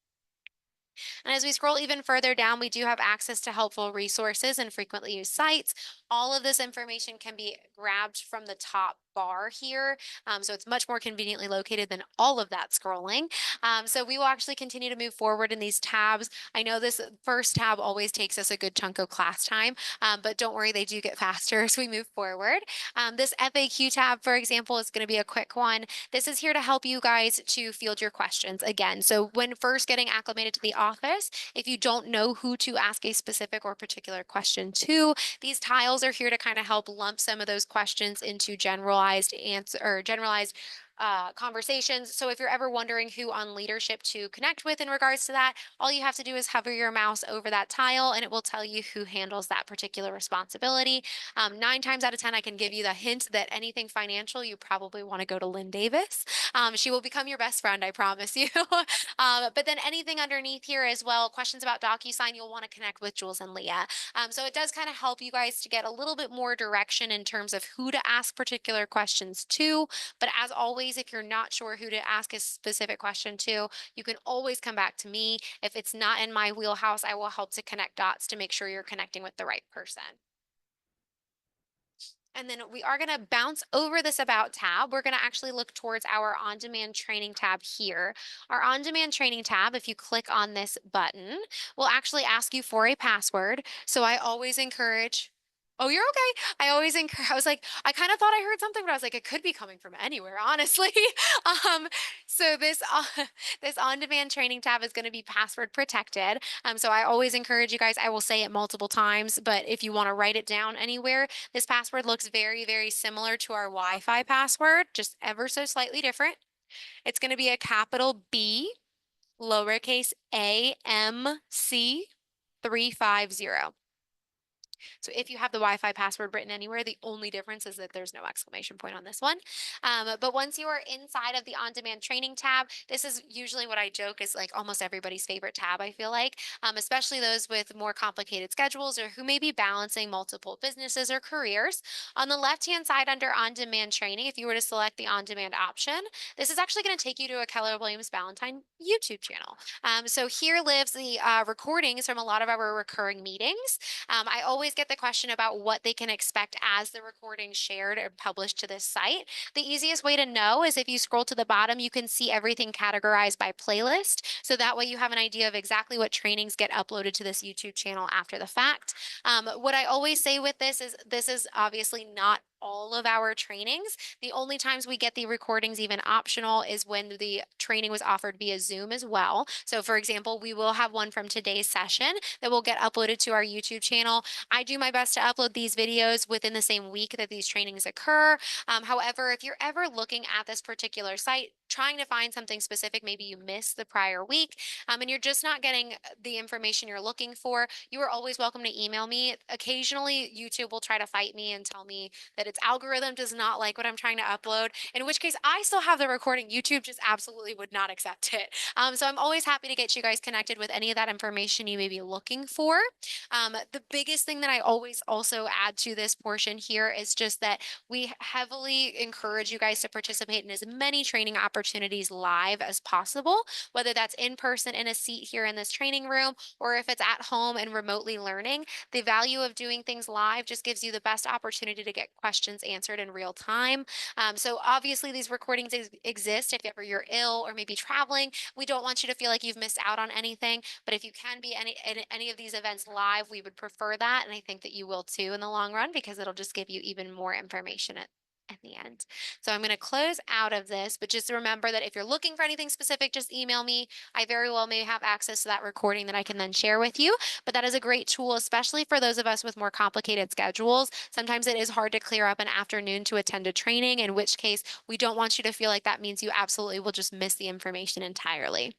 And as we scroll even further down, we do have access to helpful resources and frequently used sites. All of this information can be grabbed from the top bar here. So it's much more conveniently located than all of that scrolling. So we will actually continue to move forward in these tabs. I know this first tab always takes us a good chunk of class time, but don't worry, they do get faster as we move forward. This FAQ tab, for example, is going to be a quick one. This is here to help you guys to field your questions again. So when first getting acclimated to the office, if you don't know who to ask a specific or particular question to, these tiles are here to kind of help lump some of those questions into generalized answer or generalized conversations. So if you're ever wondering who on leadership to connect with in regards to that, all you have to do is hover your mouse over that tile and it will tell you who handles that particular responsibility. 9 times out of 10, I can give you the hint that anything financial, you probably want to go to Lynn Davis. She will become your best friend, I promise you. But then anything underneath here as well, questions about DocuSign, you'll want to connect with Jules and Leah. So it does kind of help you guys to get a little bit more direction in terms of who to ask particular questions to. But as always, if you're not sure who to ask a specific question to, you can always come back to me. If it's not in my wheelhouse, I will help to connect dots to make sure you're connecting with the right person. And then we are going to bounce over this About tab. We're going to actually look towards our On-Demand Training tab here. Our On-Demand Training tab, if you click on this button, will actually ask you for a password. So I always encourage. Oh, you're okay. I was like, I kind of thought I heard something, but I was like, it could be coming from anywhere, honestly. So this on-demand training tab is going to be password protected. So I always encourage you guys, I will say it multiple times, but if you want to write it down anywhere, this password looks very, very similar to our Wi-Fi password, just ever so slightly different. It's going to be a capital B, lowercase a, M, C, 350. So if you have the Wi-Fi password written anywhere, the only difference is that there's no exclamation point on this one. But once you are inside of the on-demand training tab, this is usually what I joke is like almost everybody's favorite tab, I feel like, especially those with more complicated schedules or who may be balancing multiple businesses or careers. On the left-hand side under on-demand training, if you were to select the on-demand option, this is actually going to take you to a Keller Williams Ballantine YouTube channel. So here lives the recordings from a lot of our recurring meetings. I always get the question about what they can expect as the recording shared or published to this site. The easiest way to know is if you scroll to the bottom, you can see everything categorized by playlist. So that way you have an idea of exactly what trainings get uploaded to this YouTube channel after the fact. What I always say with this is obviously not all of our trainings. The only times we get the recordings even optional is when the training was offered via Zoom as well. So for example, we will have one from today's session that will get uploaded to our YouTube channel. I do my best to upload these videos within the same week that these trainings occur. However, if you're ever looking at this particular site, trying to find something specific, maybe you missed the prior week, and you're just not getting the information you're looking for, you are always welcome to email me. Occasionally, YouTube will try to fight me and tell me that its algorithm does not like what I'm trying to upload, in which case I still have the recording. YouTube just absolutely would not accept it. So I'm always happy to get you guys connected with any of that information you may be looking for. The biggest thing that I always also add to this portion here is just that we heavily encourage you guys to participate in as many training opportunities live as possible, whether that's in person in a seat here in this training room, or if it's at home and remotely learning. The value of doing things live just gives you the best opportunity to get questions answered in real time. So obviously these recordings exist if ever you're ill or maybe traveling. We don't want you to feel like you've missed out on anything, but if you can be any of these events live, we would prefer that. And I think that you will too in the long run, because it'll just give you even more information at the end. So I'm going to close out of this, but just remember that if you're looking for anything specific, just email me. I very well may have access to that recording that I can then share with you, but that is a great tool, especially for those of us with more complicated schedules. Sometimes it is hard to clear up an afternoon to attend a training, in which case we don't want you to feel like that means you absolutely will just miss the information entirely.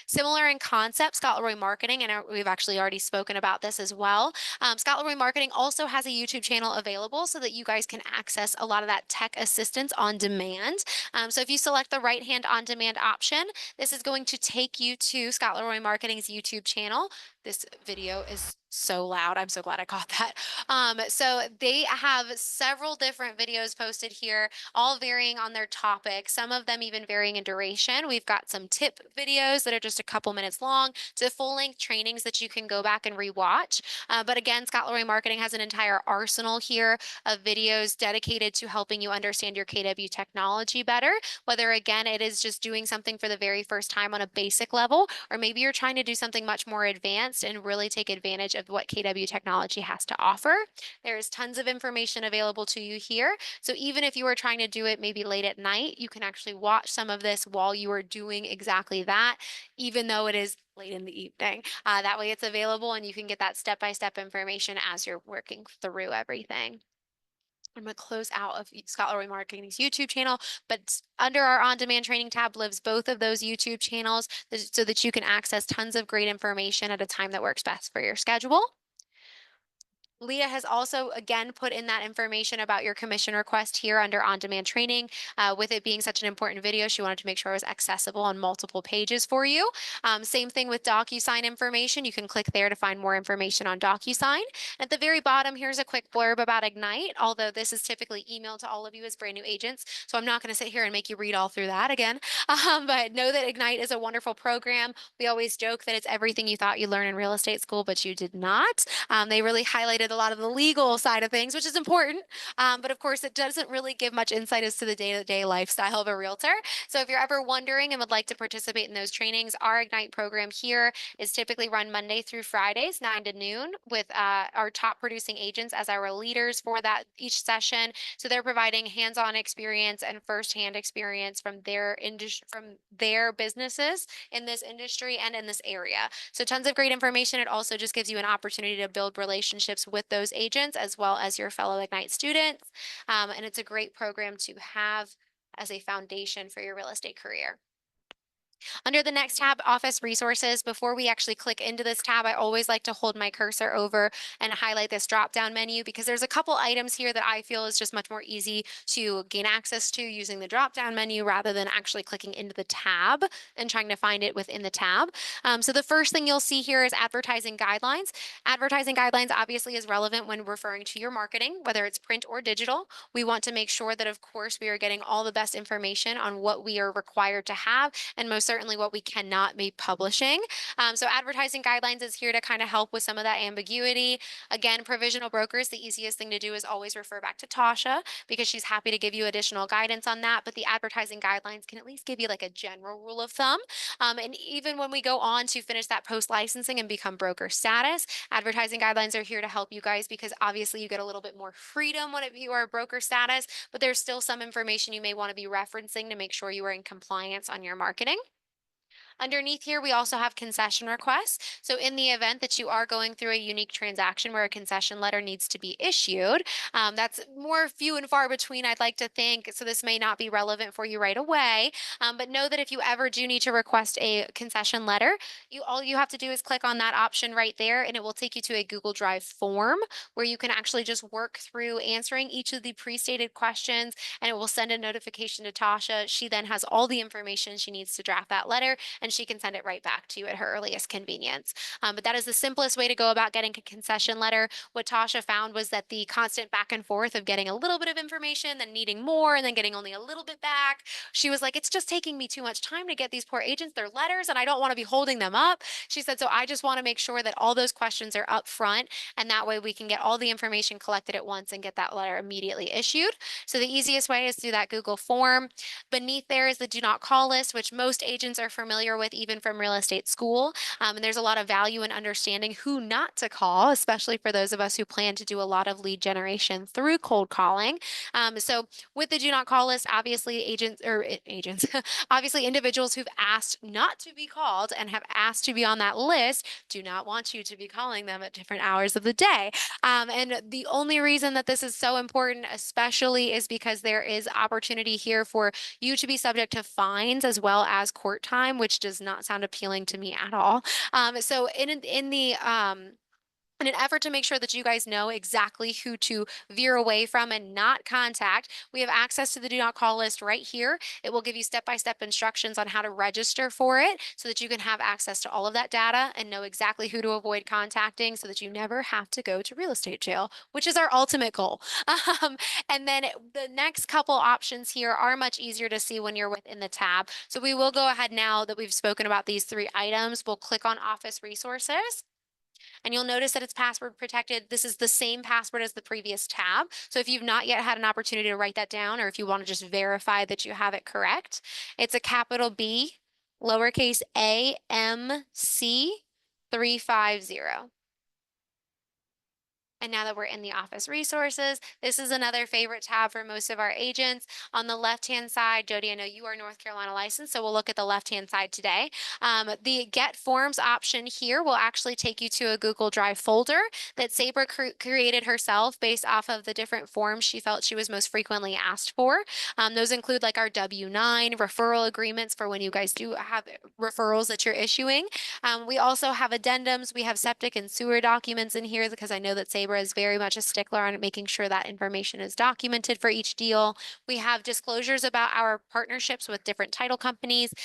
Similar in concept, Scott Leroy Marketing, and we've actually already spoken about this as well. Scott Leroy Marketing also has a YouTube channel available so that you guys can access a lot of that tech assistance on demand. So if you select the right-hand on-demand option, this is going to take you to Scott Leroy Marketing's YouTube channel. This video is so loud. I'm so glad I caught that. So they have several different videos posted here, all varying on their topic, some of them even varying in duration. We've got some tip videos that are just a couple minutes long to full-length trainings that you can go back and rewatch. But again, Scott Leroy Marketing has an entire arsenal here of videos dedicated to helping you understand your KW technology better, whether again, it is just doing something for the very first time on a basic level, or maybe you're trying to do something much more advanced and really take advantage of what KW technology has to offer. There's tons of information available to you here. So even if you are trying to do it maybe late at night, you can actually watch some of this while you are doing exactly that, even though it is late in the evening. That way it's available and you can get that step-by-step information as you're working through everything. I'm going to close out of Scott Leroy Marketing's YouTube channel, but under our on-demand training tab lives both of those YouTube channels so that you can access tons of great information at a time that works best for your schedule. Leah has also, again, put in that information about your commission request here under on-demand training. With it being such an important video, she wanted to make sure it was accessible on multiple pages for you. Same thing with DocuSign information. You can click there to find more information on DocuSign. At the very bottom, here's a quick blurb about Ignite, although this is typically emailed to all of you as brand new agents. So I'm not going to sit here and make you read all through that again. But know that Ignite is a wonderful program. We always joke that it's everything you thought you'd learn in real estate school, but you did not. They really highlighted a lot of the legal side of things, which is important. But of course, it doesn't really give much insight as to the day-to-day lifestyle of a realtor. So if you're ever wondering and would like to participate in those trainings, our Ignite program here is typically run Monday through Fridays, 9 to noon, with our top producing agents as our leaders for that each session. So they're providing hands-on experience and firsthand experience from their businesses in this industry and in this area. So tons of great information. It also just gives you an opportunity to build relationships with those agents as well as your fellow Ignite students. And it's a great program to have as a foundation for your real estate career. Under the next tab, Office Resources, before we actually click into this tab, I always like to hold my cursor over and highlight this drop-down menu because there's a couple items here that I feel is just much more easy to gain access to using the drop-down menu rather than actually clicking into the tab and trying to find it within the tab. So the first thing you'll see here is advertising guidelines. Advertising guidelines obviously is relevant when referring to your marketing, whether it's print or digital. We want to make sure that, of course, we are getting all the best information on what we are required to have, and most certainly what we cannot be publishing. So advertising guidelines is here to kind of help with some of that ambiguity. Again, provisional brokers, the easiest thing to do is always refer back to Tasha because she's happy to give you additional guidance on that. But the advertising guidelines can at least give you like a general rule of thumb. And even when we go on to finish that post licensing and become broker status, advertising guidelines are here to help you guys because obviously you get a little bit more freedom when you are broker status, but there's still some information you may want to be referencing to make sure you are in compliance on your marketing. Underneath here, we also have concession requests. So in the event that you are going through a unique transaction where a concession letter needs to be issued, that's more few and far between, I'd like to think. So this may not be relevant for you right away, but know that if you ever do need to request a concession letter, all you have to do is click on that option right there, and it will take you to a Google Drive form where you can actually just work through answering each of the pre-stated questions, and it will send a notification to Tasha. She then has all the information she needs to draft that letter, and she can send it right back to you at her earliest convenience. But that is the simplest way to go about getting a concession letter. What Tasha found was that the constant back and forth of getting a little bit of information, then needing more, and then getting only a little bit back, she was like, it's just taking me too much time to get these poor agents their letters, and I don't want to be holding them up. She said, so I just want to make sure that all those questions are up front, and that way we can get all the information collected at once and get that letter immediately issued. So the easiest way is through that Google form. Beneath there is the do not call list, which most agents are familiar with even from real estate school. And there's a lot of value in understanding who not to call, especially for those of us who plan to do a lot of lead generation through cold calling. So with the do not call list, obviously agents, obviously individuals who've asked not to be called and have asked to be on that list do not want you to be calling them at different hours of the day. And the only reason that this is so important, especially, is because there is opportunity here for you to be subject to fines as well as court time, which does not sound appealing to me at all. So in an effort to make sure that you guys know exactly who to veer away from and not contact, we have access to the do not call list right here. It will give you step-by-step instructions on how to register for it so that you can have access to all of that data and know exactly who to avoid contacting so that you never have to go to real estate jail, which is our ultimate goal. And then the next couple options here are much easier to see when you're within the tab. So we will go ahead now that we've spoken about these three items. We'll click on Office Resources. And you'll notice that it's password protected. This is the same password as the previous tab. So if you've not yet had an opportunity to write that down, or if you want to just verify that you have it correct, it's a capital B, lowercase a, M, C, 350. And now that we're in the office resources, this is another favorite tab for most of our agents. On the left-hand side, Jody, I know you are North Carolina licensed, so we'll look at the left-hand side today. The Get Forms option here will actually take you to a Google Drive folder that Sabre created herself based off of the different forms she felt she was most frequently asked for. Those include like our W-9, referral agreements for when you guys do have referrals that you're issuing. We also have addendums. We have septic and sewer documents in here because I know that Sabre is very much a stickler on making sure that information is documented for each deal. We have disclosures about our partnerships with different title companies.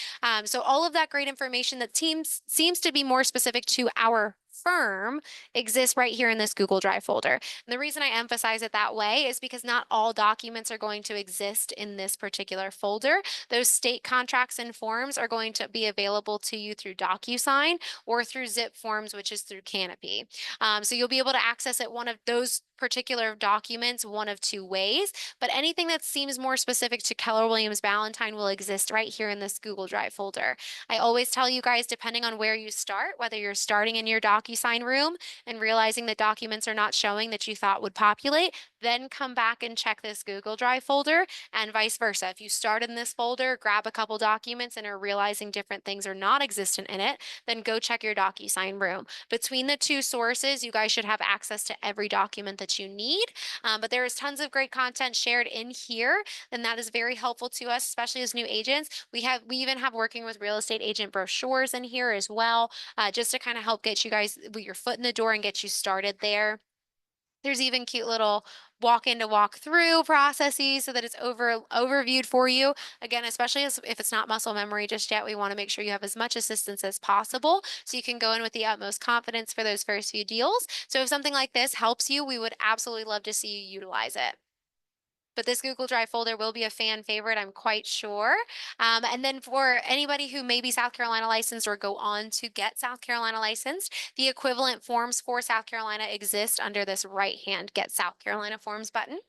So all of that great information that seems to be more specific to our firm exists right here in this Google Drive folder. And the reason I emphasize it that way is because not all documents are going to exist in this particular folder. Those state contracts and forms are going to be available to you through DocuSign or through Zip Forms, which is through Canopy. So you'll be able to access it one of those particular documents one of two ways, but anything that seems more specific to Keller Williams Valentine will exist right here in this Google Drive folder. I always tell you guys, depending on where you start, whether you're starting in your DocuSign room and realizing that documents are not showing that you thought would populate, then come back and check this Google Drive folder, and vice versa. If you start in this folder, grab a couple documents and are realizing different things are not existent in it, then go check your DocuSign room. Between the two sources, you guys should have access to every document that you need, but there is tons of great content shared in here, and that is very helpful to us, especially as new agents. We even have working with real estate agent brochures in here as well, just to kind of help get you guys with your foot in the door and get you started there. There's even cute little walk in to walk through processes so that it's overviewed for you. Again, especially if it's not muscle memory just yet, we want to make sure you have as much assistance as possible so you can go in with the utmost confidence for those first few deals. So if something like this helps you, we would absolutely love to see you utilize it. but this Google Drive folder will be a fan favorite, I'm quite sure. And then for anybody who may be South Carolina licensed or go on to get South Carolina licensed, the equivalent forms for South Carolina exist under this right-hand Get South Carolina Forms button.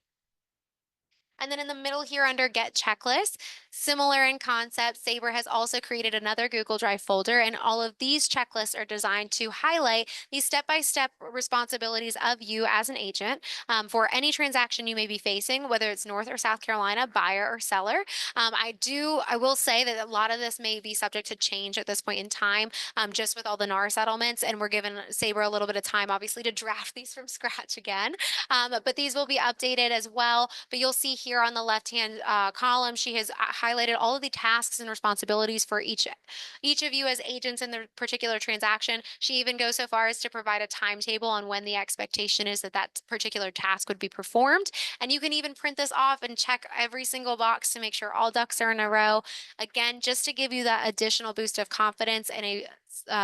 And then in the middle here under Get Checklist, similar in concept, Sabre has also created another Google Drive folder, and all of these checklists are designed to highlight these step-by-step responsibilities of you as an agent for any transaction you may be facing, whether it's North or South Carolina, buyer or seller. I will say that a lot of this may be subject to change at this point in time, just with all the NAR settlements, and we're giving Sabre a little bit of time, obviously, to draft these from scratch again. But these will be updated as well. But you'll see here on the left-hand column, she has highlighted all of the tasks and responsibilities for each of you as agents in the particular transaction. She even goes so far as to provide a timetable on when the expectation is that that particular task would be performed. And you can even print this off and check every single box to make sure all ducks are in a row. Again, just to give you that additional boost of confidence and a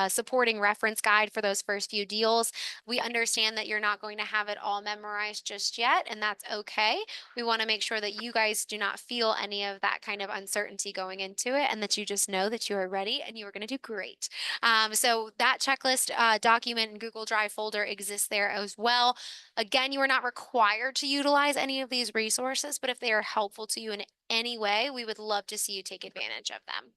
supporting reference guide for those first few deals. We understand that you're not going to have it all memorized just yet, and that's okay. We want to make sure that you guys do not feel any of that kind of uncertainty going into it, and that you just know that you are ready and you are going to do great. So that checklist document and Google Drive folder exists there as well. Again, you are not required to utilize any of these resources, but if they are helpful to you in any way, we would love to see you take advantage of them.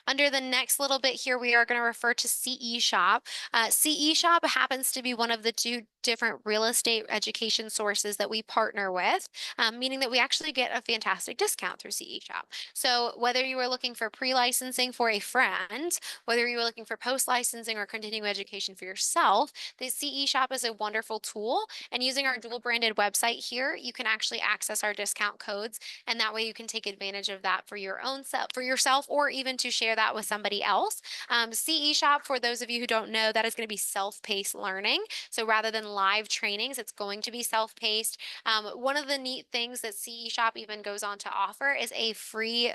Under the next little bit here, we are going to refer to CE Shop. CE Shop happens to be one of the two different real estate education sources that we partner with, meaning that we actually get a fantastic discount through CE Shop. So whether you are looking for pre-licensing for a friend, whether you are looking for post-licensing or continuing education for yourself, the CE Shop is a wonderful tool. And using our dual branded website here, you can actually access our discount codes, and that way you can take advantage of that for your own self, for yourself, or even to share that with somebody else. CE Shop, for those of you who don't know, that is going to be self-paced learning. So rather than live trainings, it's going to be self-paced. One of the neat things that CE Shop even goes on to offer is a free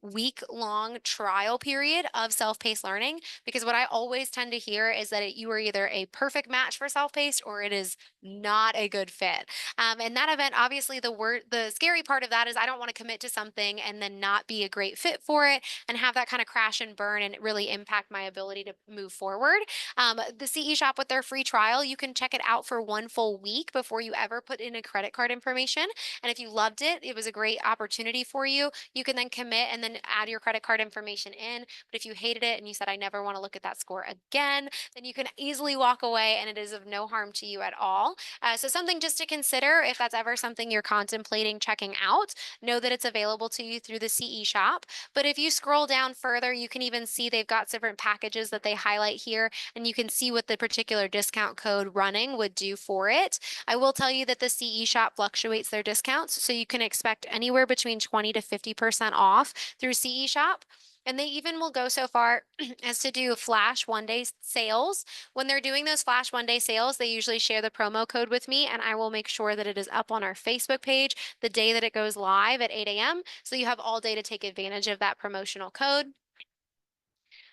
week-long trial period of self-paced learning, because what I always tend to hear is that you are either a perfect match for self-paced or it is not a good fit. And that event, obviously, the scary part of that is I don't want to commit to something and then not be a great fit for it and have that kind of crash and burn and really impact my ability to move forward. The CE Shop, with their free trial, you can check it out for 1 full week before you ever put in a credit card information. And if you loved it, it was a great opportunity for you, you can then commit and then add your credit card information in. But if you hated it and you said, I never want to look at that score again, then you can easily walk away and it is of no harm to you at all. So something just to consider if that's ever something you're contemplating checking out, know that it's available to you through the CE Shop. But if you scroll down further, you can even see they've got different packages that they highlight here, and you can see what the particular discount code running would do for it. I will tell you that the CE Shop fluctuates their discounts, so you can expect anywhere between 20 to 50% off through CE Shop. And they even will go so far as to do flash 1-day sales. When they're doing those flash 1-day sales, they usually share the promo code with me, and I will make sure that it is up on our Facebook page the day that it goes live at 8 a.m. So you have all day to take advantage of that promotional code.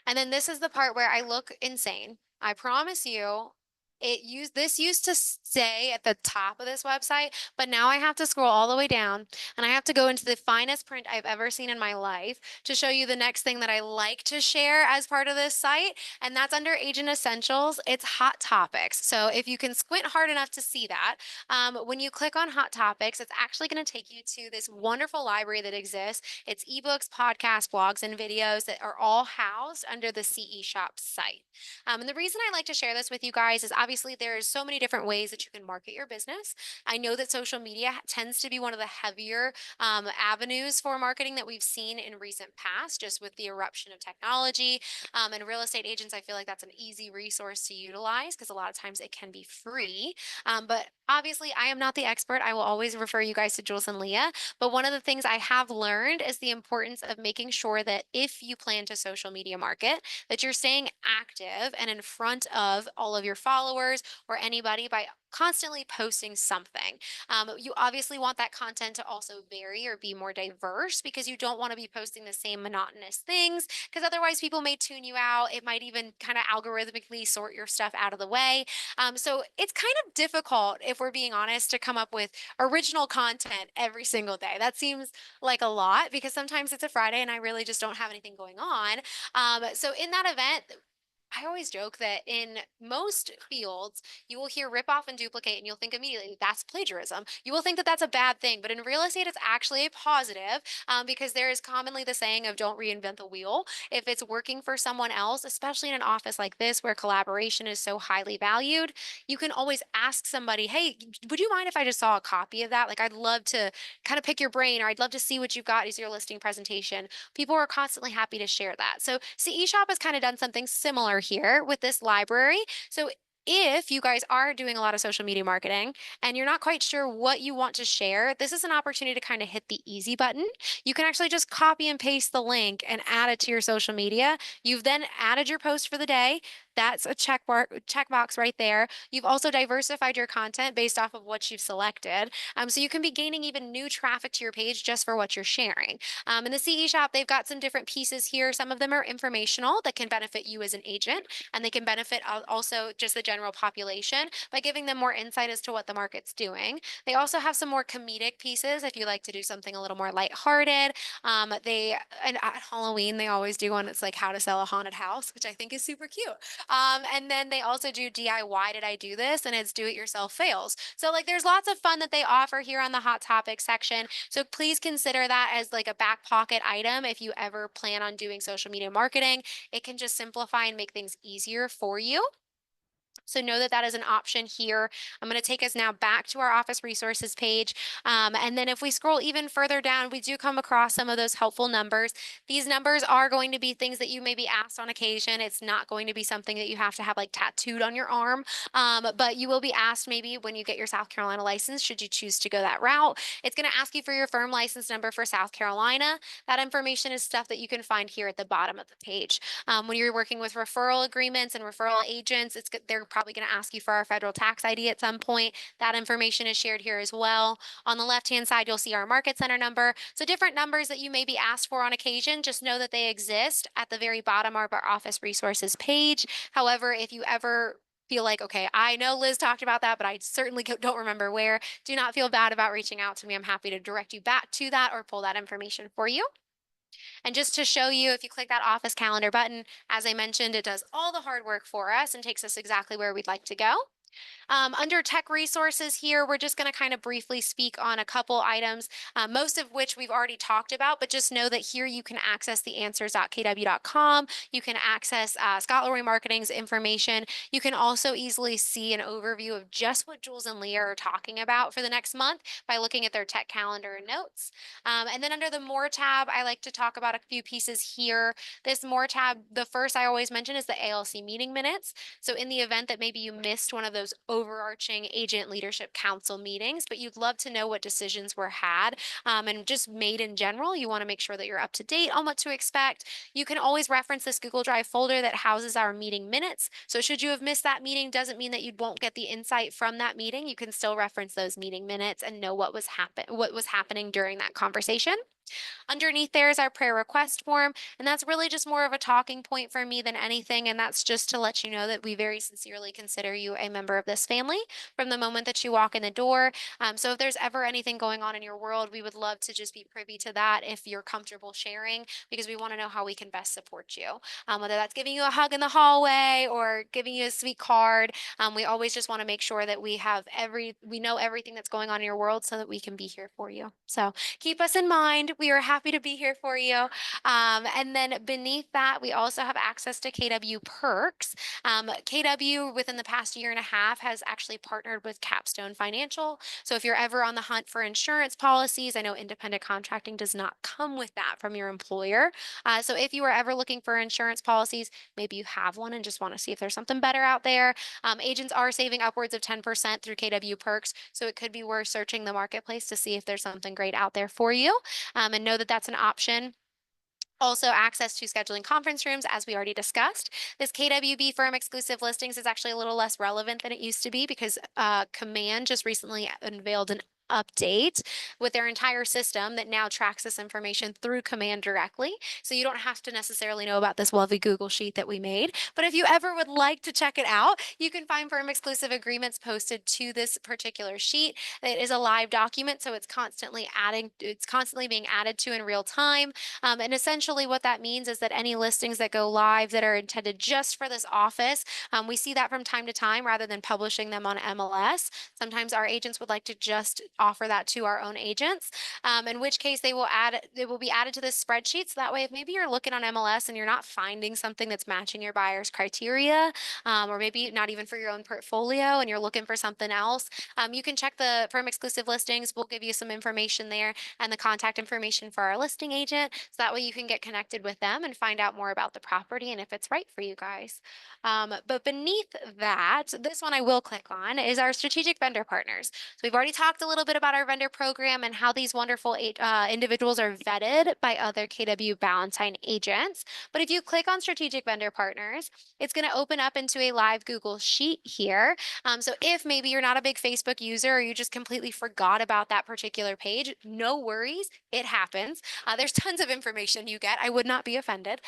And then this is the part where I look insane. I promise you, this used to stay at the top of this website, but now I have to scroll all the way down and I have to go into the finest print I've ever seen in my life to show you the next thing that I like to share as part of this site. And that's under Agent Essentials. It's Hot Topics. So if you can squint hard enough to see that, when you click on Hot Topics, it's actually going to take you to this wonderful library that exists. It's ebooks, podcasts, blogs, and videos that are all housed under the CE Shop site. And the reason I like to share this with you guys is obviously there's so many different ways that you can market your business. I know that social media tends to be one of the heavier avenues for marketing that we've seen in recent past, just with the eruption of technology. And real estate agents, I feel like that's an easy resource to utilize because a lot of times it can be free. But obviously, I am not the expert. I will always refer you guys to Jules and Leah. But one of the things I have learned is the importance of making sure that if you plan to social media market, that you're staying active and in front of all of your followers or anybody by constantly posting something. You obviously want that content to also vary or be more diverse because you don't want to be posting the same monotonous things because otherwise people may tune you out. It might even kind of algorithmically sort your stuff out of the way. So it's kind of difficult, if we're being honest, to come up with original content every single day. That seems like a lot because sometimes it's a Friday and I really just don't have anything going on. So in that event, I always joke that in most fields, you will hear rip off and duplicate, and you'll think immediately that's plagiarism. You will think that that's a bad thing, but in real estate, it's actually a positive because there is commonly the saying of don't reinvent the wheel. If it's working for someone else, especially in an office like this where collaboration is so highly valued, you can always ask somebody, hey, would you mind if I just saw a copy of that? Like, I'd love to kind of pick your brain, or I'd love to see what you've got as your listing presentation. People are constantly happy to share that. So CE Shop has kind of done something similar here with this library. So if you guys are doing a lot of social media marketing and you're not quite sure what you want to share, this is an opportunity to kind of hit the easy button. You can actually just copy and paste the link and add it to your social media. You've then added your post for the day. That's a checkbox right there. You've also diversified your content based off of what you've selected. So you can be gaining even new traffic to your page just for what you're sharing. In the CE Shop, they've got some different pieces here. Some of them are informational that can benefit you as an agent, and they can benefit also just the general population by giving them more insight as to what the market's doing. They also have some more comedic pieces if you like to do something a little more lighthearted. And at Halloween, they always do one. It's like how to sell a haunted house, which I think is super cute. And then they also do DIY Did I Do This? And it's do it yourself fails. So like there's lots of fun that they offer here on the hot topics section. So please consider that as like a back pocket item if you ever plan on doing social media marketing. It can just simplify and make things easier for you. So know that that is an option here. I'm going to take us now back to our office resources page. And then if we scroll even further down, we do come across some of those helpful numbers. These numbers are going to be things that you may be asked on occasion. It's not going to be something that you have to have like tattooed on your arm, but you will be asked maybe when you get your South Carolina license, should you choose to go that route. It's going to ask you for your firm license number for South Carolina. That information is stuff that you can find here at the bottom of the page. When you're working with referral agreements and referral agents, they're probably going to ask you for our federal tax ID at some point. That information is shared here as well. On the left-hand side, you'll see our market center number. So different numbers that you may be asked for on occasion, just know that they exist at the very bottom of our office resources page. However, if you ever feel like, okay, I know Liz talked about that, but I certainly don't remember where, do not feel bad about reaching out to me. I'm happy to direct you back to that or pull that information for you. And just to show you, if you click that office calendar button, as I mentioned, it does all the hard work for us and takes us exactly where we'd like to go. Under tech resources here, we're just going to kind of briefly speak on a couple items, most of which we've already talked about, but just know that here you can access the answers.kw.com. You can access Scott Leroy Marketing's information. You can also easily see an overview of just what Jules and Leah are talking about for the next month by looking at their tech calendar and notes. And then under the More tab, I like to talk about a few pieces here. This More tab, the first I always mention is the ALC meeting minutes. So in the event that maybe you missed one of those overarching agent leadership council meetings, but you'd love to know what decisions were had and just made in general, you want to make sure that you're up to date on what to expect. You can always reference this Google Drive folder that houses our meeting minutes. So should you have missed that meeting, doesn't mean that you won't get the insight from that meeting. You can still reference those meeting minutes and know what was happening during that conversation. Underneath there is our prayer request form, and that's really just more of a talking point for me than anything, and that's just to let you know that we very sincerely consider you a member of this family from the moment that you walk in the door. So if there's ever anything going on in your world, we would love to just be privy to that if you're comfortable sharing, because we want to know how we can best support you. Whether that's giving you a hug in the hallway or giving you a sweet card, we always just want to make sure that we know everything that's going on in your world so that we can be here for you. So keep us in mind. We are happy to be here for you. And then beneath that, we also have access to KW perks. KW within the past year and a half has actually partnered with Capstone Financial. So if you're ever on the hunt for insurance policies, I know independent contracting does not come with that from your employer. So if you are ever looking for insurance policies, maybe you have one and just want to see if there's something better out there. Agents are saving upwards of 10% through KW perks. So it could be worth searching the marketplace to see if there's something great out there for you. And know that that's an option. Also, access to scheduling conference rooms, as we already discussed. This KWB firm exclusive listings is actually a little less relevant than it used to be because Command just recently unveiled an update with their entire system that now tracks this information through Command directly. So you don't have to necessarily know about this lovely Google sheet that we made. But if you ever would like to check it out, you can find firm exclusive agreements posted to this particular sheet. It is a live document, so it's constantly being added to in real time. And essentially what that means is that any listings that go live that are intended just for this office, we see that from time to time rather than publishing them on MLS. Sometimes our agents would like to just offer that to our own agents, in which case they will be added to this spreadsheet. So that way, if maybe you're looking on MLS and you're not finding something that's matching your buyer's criteria, or maybe not even for your own portfolio and you're looking for something else, you can check the firm exclusive listings. We'll give you some information there and the contact information for our listing agent. So that way you can get connected with them and find out more about the property and if it's right for you guys. But beneath that, this one I will click on is our strategic vendor partners. So we've already talked a little bit about our vendor program and how these wonderful individuals are vetted by other KW Ballantine agents. But if you click on strategic vendor partners, it's going to open up into a live Google sheet here. So if maybe you're not a big Facebook user or you just completely forgot about that particular page, no worries, it happens. There's tons of information you get. I would not be offended.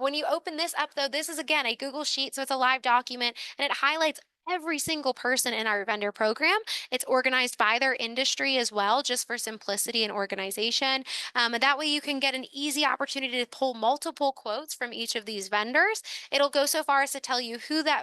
When you open this up, though, this is again a Google Sheet, so it's a live document and it highlights every single person in our vendor program. It's organized by their industry as well, just for simplicity and organization. And that way you can get an easy opportunity to pull multiple quotes from each of these vendors. It'll go so far as to tell you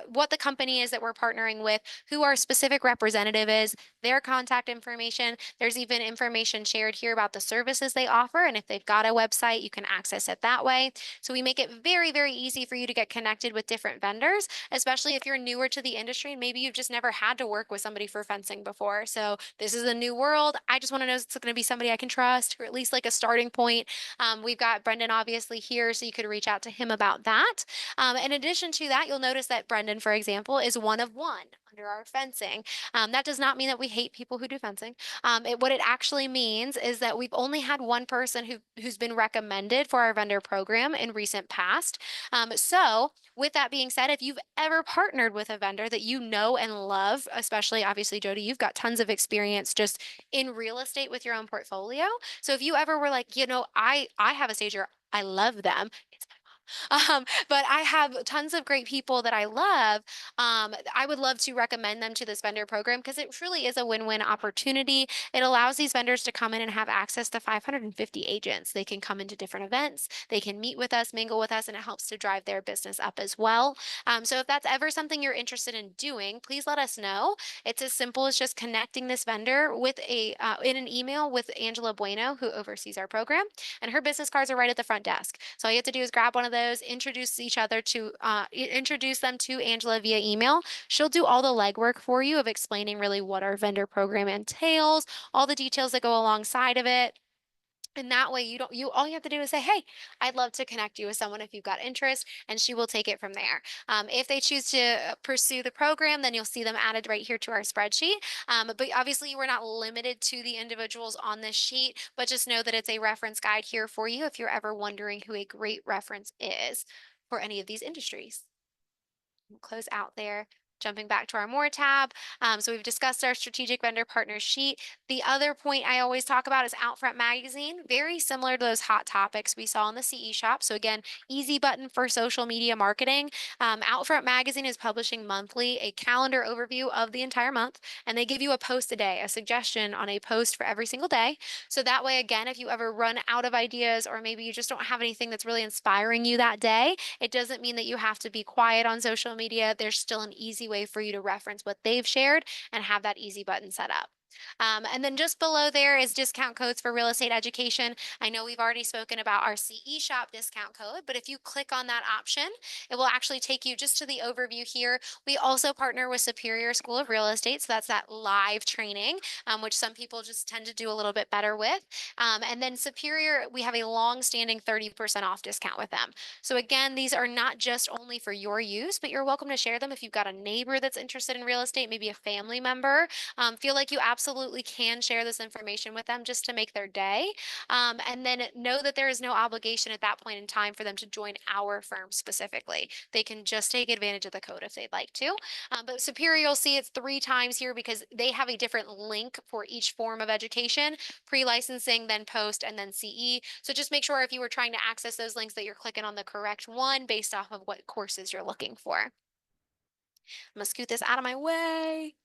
what the company is that we're partnering with, who our specific representative is, their contact information. There's even information shared here about the services they offer. And if they've got a website, you can access it that way. So we make it very, very easy for you to get connected with different vendors, especially if you're newer to the industry and maybe you've just never had to work with somebody for fencing before. So this is a new world. I just want to know it's going to be somebody I can trust, or at least like a starting point. We've got Brendan obviously here, so you could reach out to him about that. In addition to that, you'll notice that Brendan, for example, is one of one under our fencing. That does not mean that we hate people who do fencing. What it actually means is that we've only had one person who's been recommended for our vendor program in recent past. So with that being said, if you've ever partnered with a vendor that you know and love, especially obviously Jody, you've got tons of experience just in real estate with your own portfolio. So if you ever were like, I have a stager, I love them. It's but I have tons of great people that I love. I would love to recommend them to this vendor program because it truly is a win-win opportunity. It allows these vendors to come in and have access to 550 agents. They can come into different events, they can meet with us, mingle with us, and it helps to drive their business up as well. So if that's ever something you're interested in doing, please let us know. It's as simple as just connecting this vendor with in an email with Angela Bueno, who oversees our program, and her business cards are right at the front desk. So all you have to do is grab one of those, introduce them to Angela via email. She'll do all the legwork for you of explaining really what our vendor program entails, all the details that go alongside of it. And that way all you have to do is say, hey, I'd love to connect you with someone if you've got interest, and she will take it from there. If they choose to pursue the program, then you'll see them added right here to our spreadsheet. But obviously we're not limited to the individuals on this sheet, but just know that it's a reference guide here for you if you're ever wondering who a great reference is for any of these industries. We'll close out there. Jumping back to our more tab. So we've discussed our strategic vendor partner sheet. The other point I always talk about is Outfront Magazine, very similar to those hot topics we saw in the CE shop. So again, easy button for social media marketing. Outfront Magazine is publishing monthly a calendar overview of the entire month, and they give you a post a day, a suggestion on a post for every single day. So that way, again, if you ever run out of ideas or maybe you just don't have anything that's really inspiring you that day, it doesn't mean that you have to be quiet on social media. There's still an easy way for you to reference what they've shared and have that easy button set up. And then just below there is discount codes for real estate education. I know we've already spoken about our CE shop discount code, but if you click on that option, it will actually take you just to the overview here. We also partner with Superior School of Real Estate. So that's that live training, which some people just tend to do a little bit better with. And then Superior, we have a long-standing 30% off discount with them. So again, these are not just only for your use, but you're welcome to share them if you've got a neighbor that's interested in real estate, maybe a family member. Feel like you absolutely absolutely can share this information with them just to make their day. And then know that there is no obligation at that point in time for them to join our firm specifically. They can just take advantage of the code if they'd like to. But Superior, you'll see it's 3 times here because they have a different link for each form of education: pre-licensing, then post, and then CE. So just make sure if you were trying to access those links that you're clicking on the correct one based off of what courses you're looking for. I'm gonna scoot this out of my way.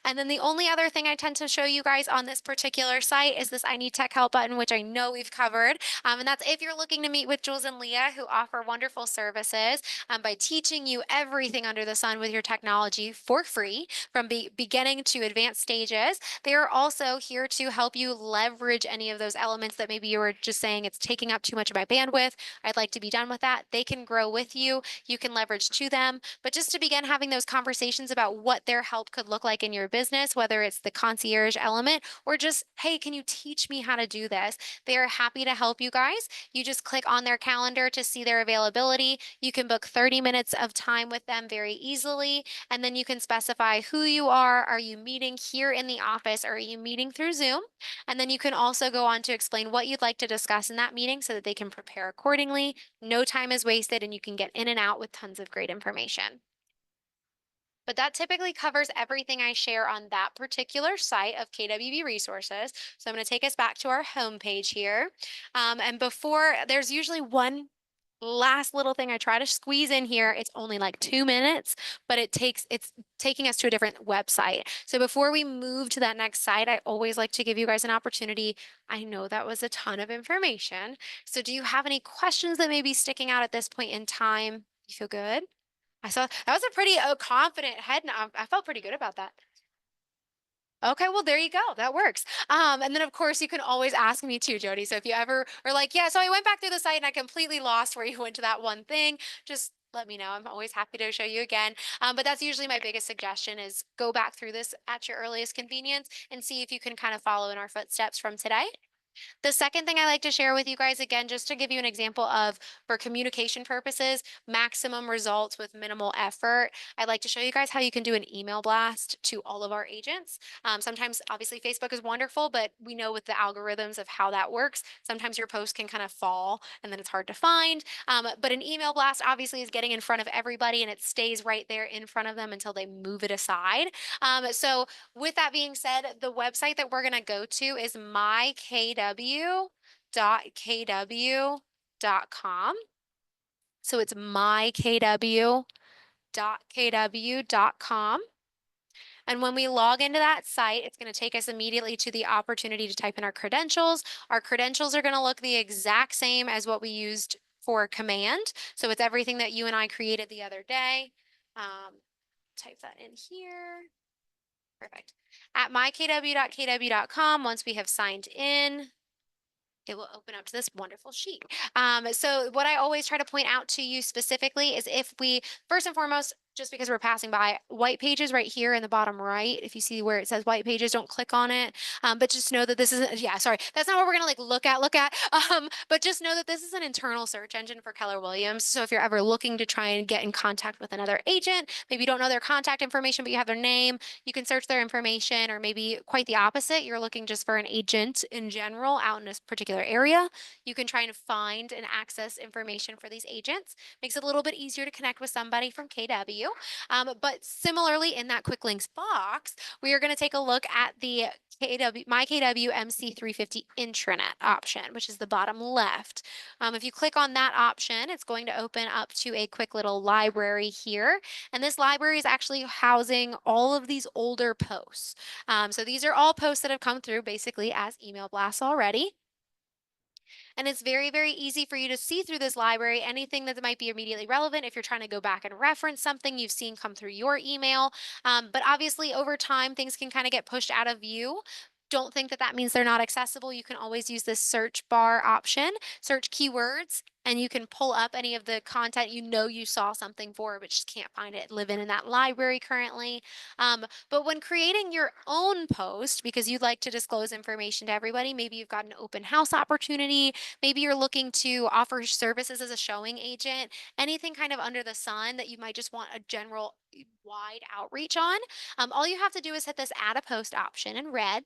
And then the only other thing I tend to show you guys on this particular site is this I need tech help button, which I know we've covered. And that's if you're looking to meet with Jules and Leah, who offer wonderful services by teaching you everything under the sun with your technology for free from beginning to advanced stages. They are also here to help you leverage any of those elements that maybe you were just saying it's taking up too much of my bandwidth. I'd like to be done with that. They can grow with you. You can leverage to them. But just to begin having those conversations about what their help could look like in your business, whether it's the concierge element or just, hey, can you teach me how to do this? They are happy to help you guys. You just click on their calendar to see their availability. You can book 30 minutes of time with them very easily. And then you can specify who you are. Are you meeting here in the office, or are you meeting through Zoom? And then you can also go on to explain what you'd like to discuss in that meeting so that they can prepare accordingly. No time is wasted and you can get in and out with tons of great information. But that typically covers everything I share on that particular site of KWB resources. So I'm going to take us back to our homepage here. And before, there's usually one last little thing I try to squeeze in here. It's only like 2 minutes, but it's taking us to a different website. So before we move to that next site, I always like to give you guys an opportunity. I know that was a ton of information. So do you have any questions that may be sticking out at this point in time? You feel good? I saw that was a pretty confident head nod. I felt pretty good about that. Okay, well, there you go. That works. And then of course you can always ask me too, Jody. So if you ever are like, yeah, so I went back through the site and I completely lost where you went to that one thing, just let me know. I'm always happy to show you again. But that's usually my biggest suggestion is go back through this at your earliest convenience and see if you can kind of follow in our footsteps from today. The second thing I like to share with you guys, again, just to give you an example of, for communication purposes, maximum results with minimal effort, I'd like to show you guys how you can do an email blast to all of our agents. Sometimes, obviously, Facebook is wonderful, but we know with the algorithms of how that works, sometimes your post can kind of fall and then it's hard to find. But an email blast obviously is getting in front of everybody and it stays right there in front of them until they move it aside. So with that being said, the website that we're going to go to is mykw.kw.com. So it's mykw.kw.com. And when we log into that site, it's going to take us immediately to the opportunity to type in our credentials. Our credentials are going to look the exact same as what we used for command. So it's everything that you and I created the other day. Type that in here. Perfect. At mykw.kw.com, once we have signed in, it will open up to this wonderful sheet. So what I always try to point out to you specifically is if we, first and foremost, just because we're passing by, white pages right here in the bottom right, if you see where it says white pages, don't click on it. But just know that this is, yeah, sorry, that's not what we're gonna like look at. But just know that this is an internal search engine for Keller Williams. So if you're ever looking to try and get in contact with another agent, maybe you don't know their contact information, but you have their name, you can search their information, or maybe quite the opposite. You're looking just for an agent in general out in this particular area. You can try and find and access information for these agents. Makes it a little bit easier to connect with somebody from KW. But similarly, in that quick links box, we are going to take a look at the my KW MC350 intranet option, which is the bottom left. If you click on that option, it's going to open up to a quick little library here. And this library is actually housing all of these older posts. So these are all posts that have come through basically as email blasts already. And it's very, very easy for you to see through this library anything that might be immediately relevant if you're trying to go back and reference something you've seen come through your email. But obviously over time, things can kind of get pushed out of view. Don't think that that means they're not accessible. You can always use this search bar option, search keywords, and you can pull up any of the content you know you saw something for, but just can't find it living in that library currently. But when creating your own post, because you'd like to disclose information to everybody, maybe you've got an open house opportunity, maybe you're looking to offer services as a showing agent, anything kind of under the sun that you might just want a general wide outreach on. All you have to do is hit this add a post option in red.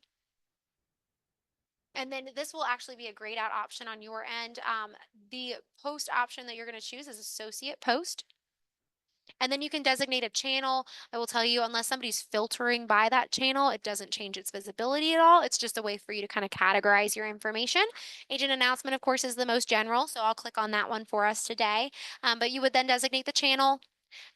And then this will actually be a grayed out option on your end. The post option that you're going to choose is associate post. And then you can designate a channel. I will tell you, unless somebody's filtering by that channel, it doesn't change its visibility at all. It's just a way for you to kind of categorize your information. Agent announcement, of course, is the most general. So I'll click on that one for us today. But you would then designate the channel.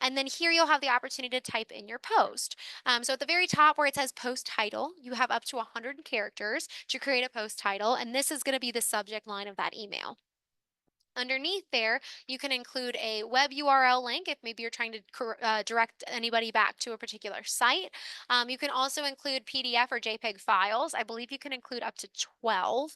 And then here you'll have the opportunity to type in your post. So at the very top where it says post title, you have up to 100 characters to create a post title. And this is going to be the subject line of that email. Underneath there, you can include a web URL link if maybe you're trying to direct anybody back to a particular site. You can also include PDF or JPEG files. I believe you can include up to 12.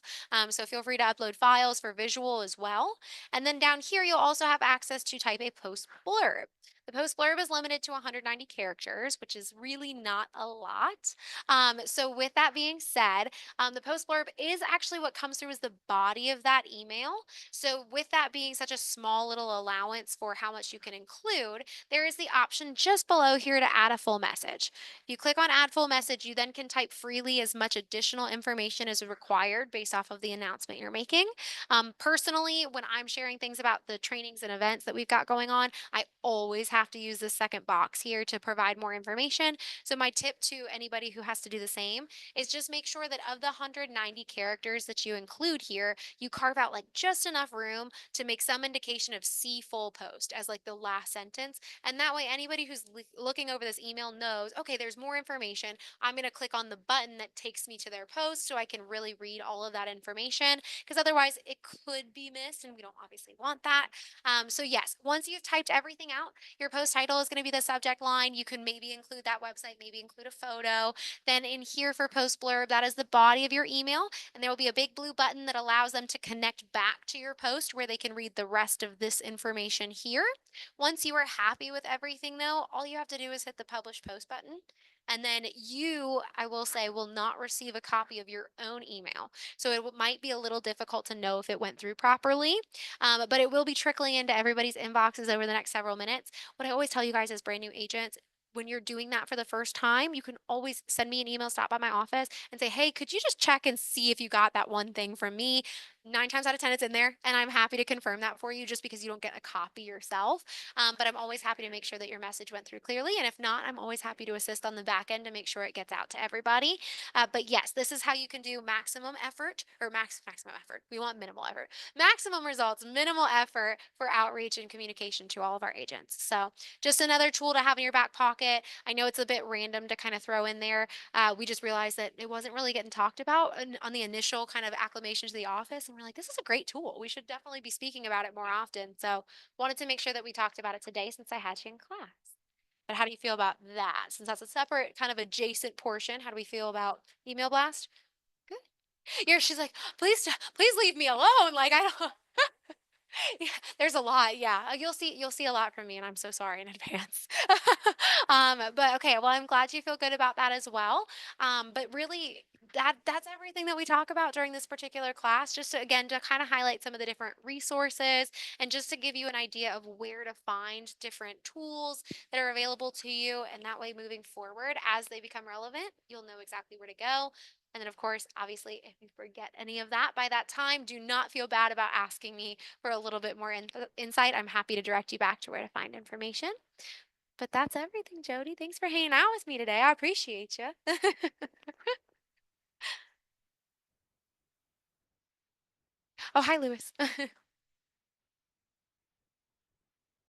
So feel free to upload files for visual as well. And then down here, you'll also have access to type a post blurb. The post blurb is limited to 190 characters, which is really not a lot. So with that being said, the post blurb is actually what comes through as the body of that email. So with that being such a small little allowance for how much you can include, there is the option just below here to add a full message. If you click on add full message, you then can type freely as much additional information as required based off of the announcement you're making. Personally, when I'm sharing things about the trainings and events that we've got going on, I always have to use the second box here to provide more information. So my tip to anybody who has to do the same is just make sure that of the 190 characters that you include here, you carve out like just enough room to make some indication of see full post as like the last sentence. And that way anybody who's looking over this email knows, okay, there's more information. I'm going to click on the button that takes me to their post so I can really read all of that information, because otherwise it could be missed and we don't obviously want that. So yes, once you've typed everything out, your post title is going to be the subject line. You can maybe include that website, maybe include a photo. Then in here for post blurb, that is the body of your email. And there will be a big blue button that allows them to connect back to your post where they can read the rest of this information here. Once you are happy with everything though, all you have to do is hit the publish post button. And then you, I will say, will not receive a copy of your own email. So it might be a little difficult to know if it went through properly, but it will be trickling into everybody's inboxes over the next several minutes. What I always tell you guys as brand new agents, when you're doing that for the first time, you can always send me an email, stop by my office and say, hey, could you just check and see if you got that one thing from me? 9 times out of 10, it's in there. And I'm happy to confirm that for you just because you don't get a copy yourself. But I'm always happy to make sure that your message went through clearly. And if not, I'm always happy to assist on the back end to make sure it gets out to everybody. But yes, this is how you can do maximum effort or maximum effort. We want minimal effort, maximum results, minimal effort for outreach and communication to all of our agents. So just another tool to have in your back pocket. I know it's a bit random to kind of throw in there. We just realized that it wasn't really getting talked about on the initial kind of acclimation to the office. And we're like, this is a great tool. We should definitely be speaking about it more often. So wanted to make sure that we talked about it today since I had you in class. But how do you feel about that? Since that's a separate kind of adjacent portion, how do we feel about email blast? Good. Yeah, she's like, please leave me alone. Like I don't. Yeah, there's a lot. Yeah, you'll see a lot from me, and I'm so sorry in advance. But okay, well, I'm glad you feel good about that as well. But really, that's everything that we talk about during this particular class. Just to, again, to kind of highlight some of the different resources and just to give you an idea of where to find different tools that are available to you, and that way, moving forward, as they become relevant, you'll know exactly where to go. And then, of course, obviously, if you forget any of that by that time, do not feel bad about asking me for a little bit more insight. I'm happy to direct you back to where to find information. But that's everything, Jody. Thanks for hanging out with me today. I appreciate you. Oh, hi, Lewis.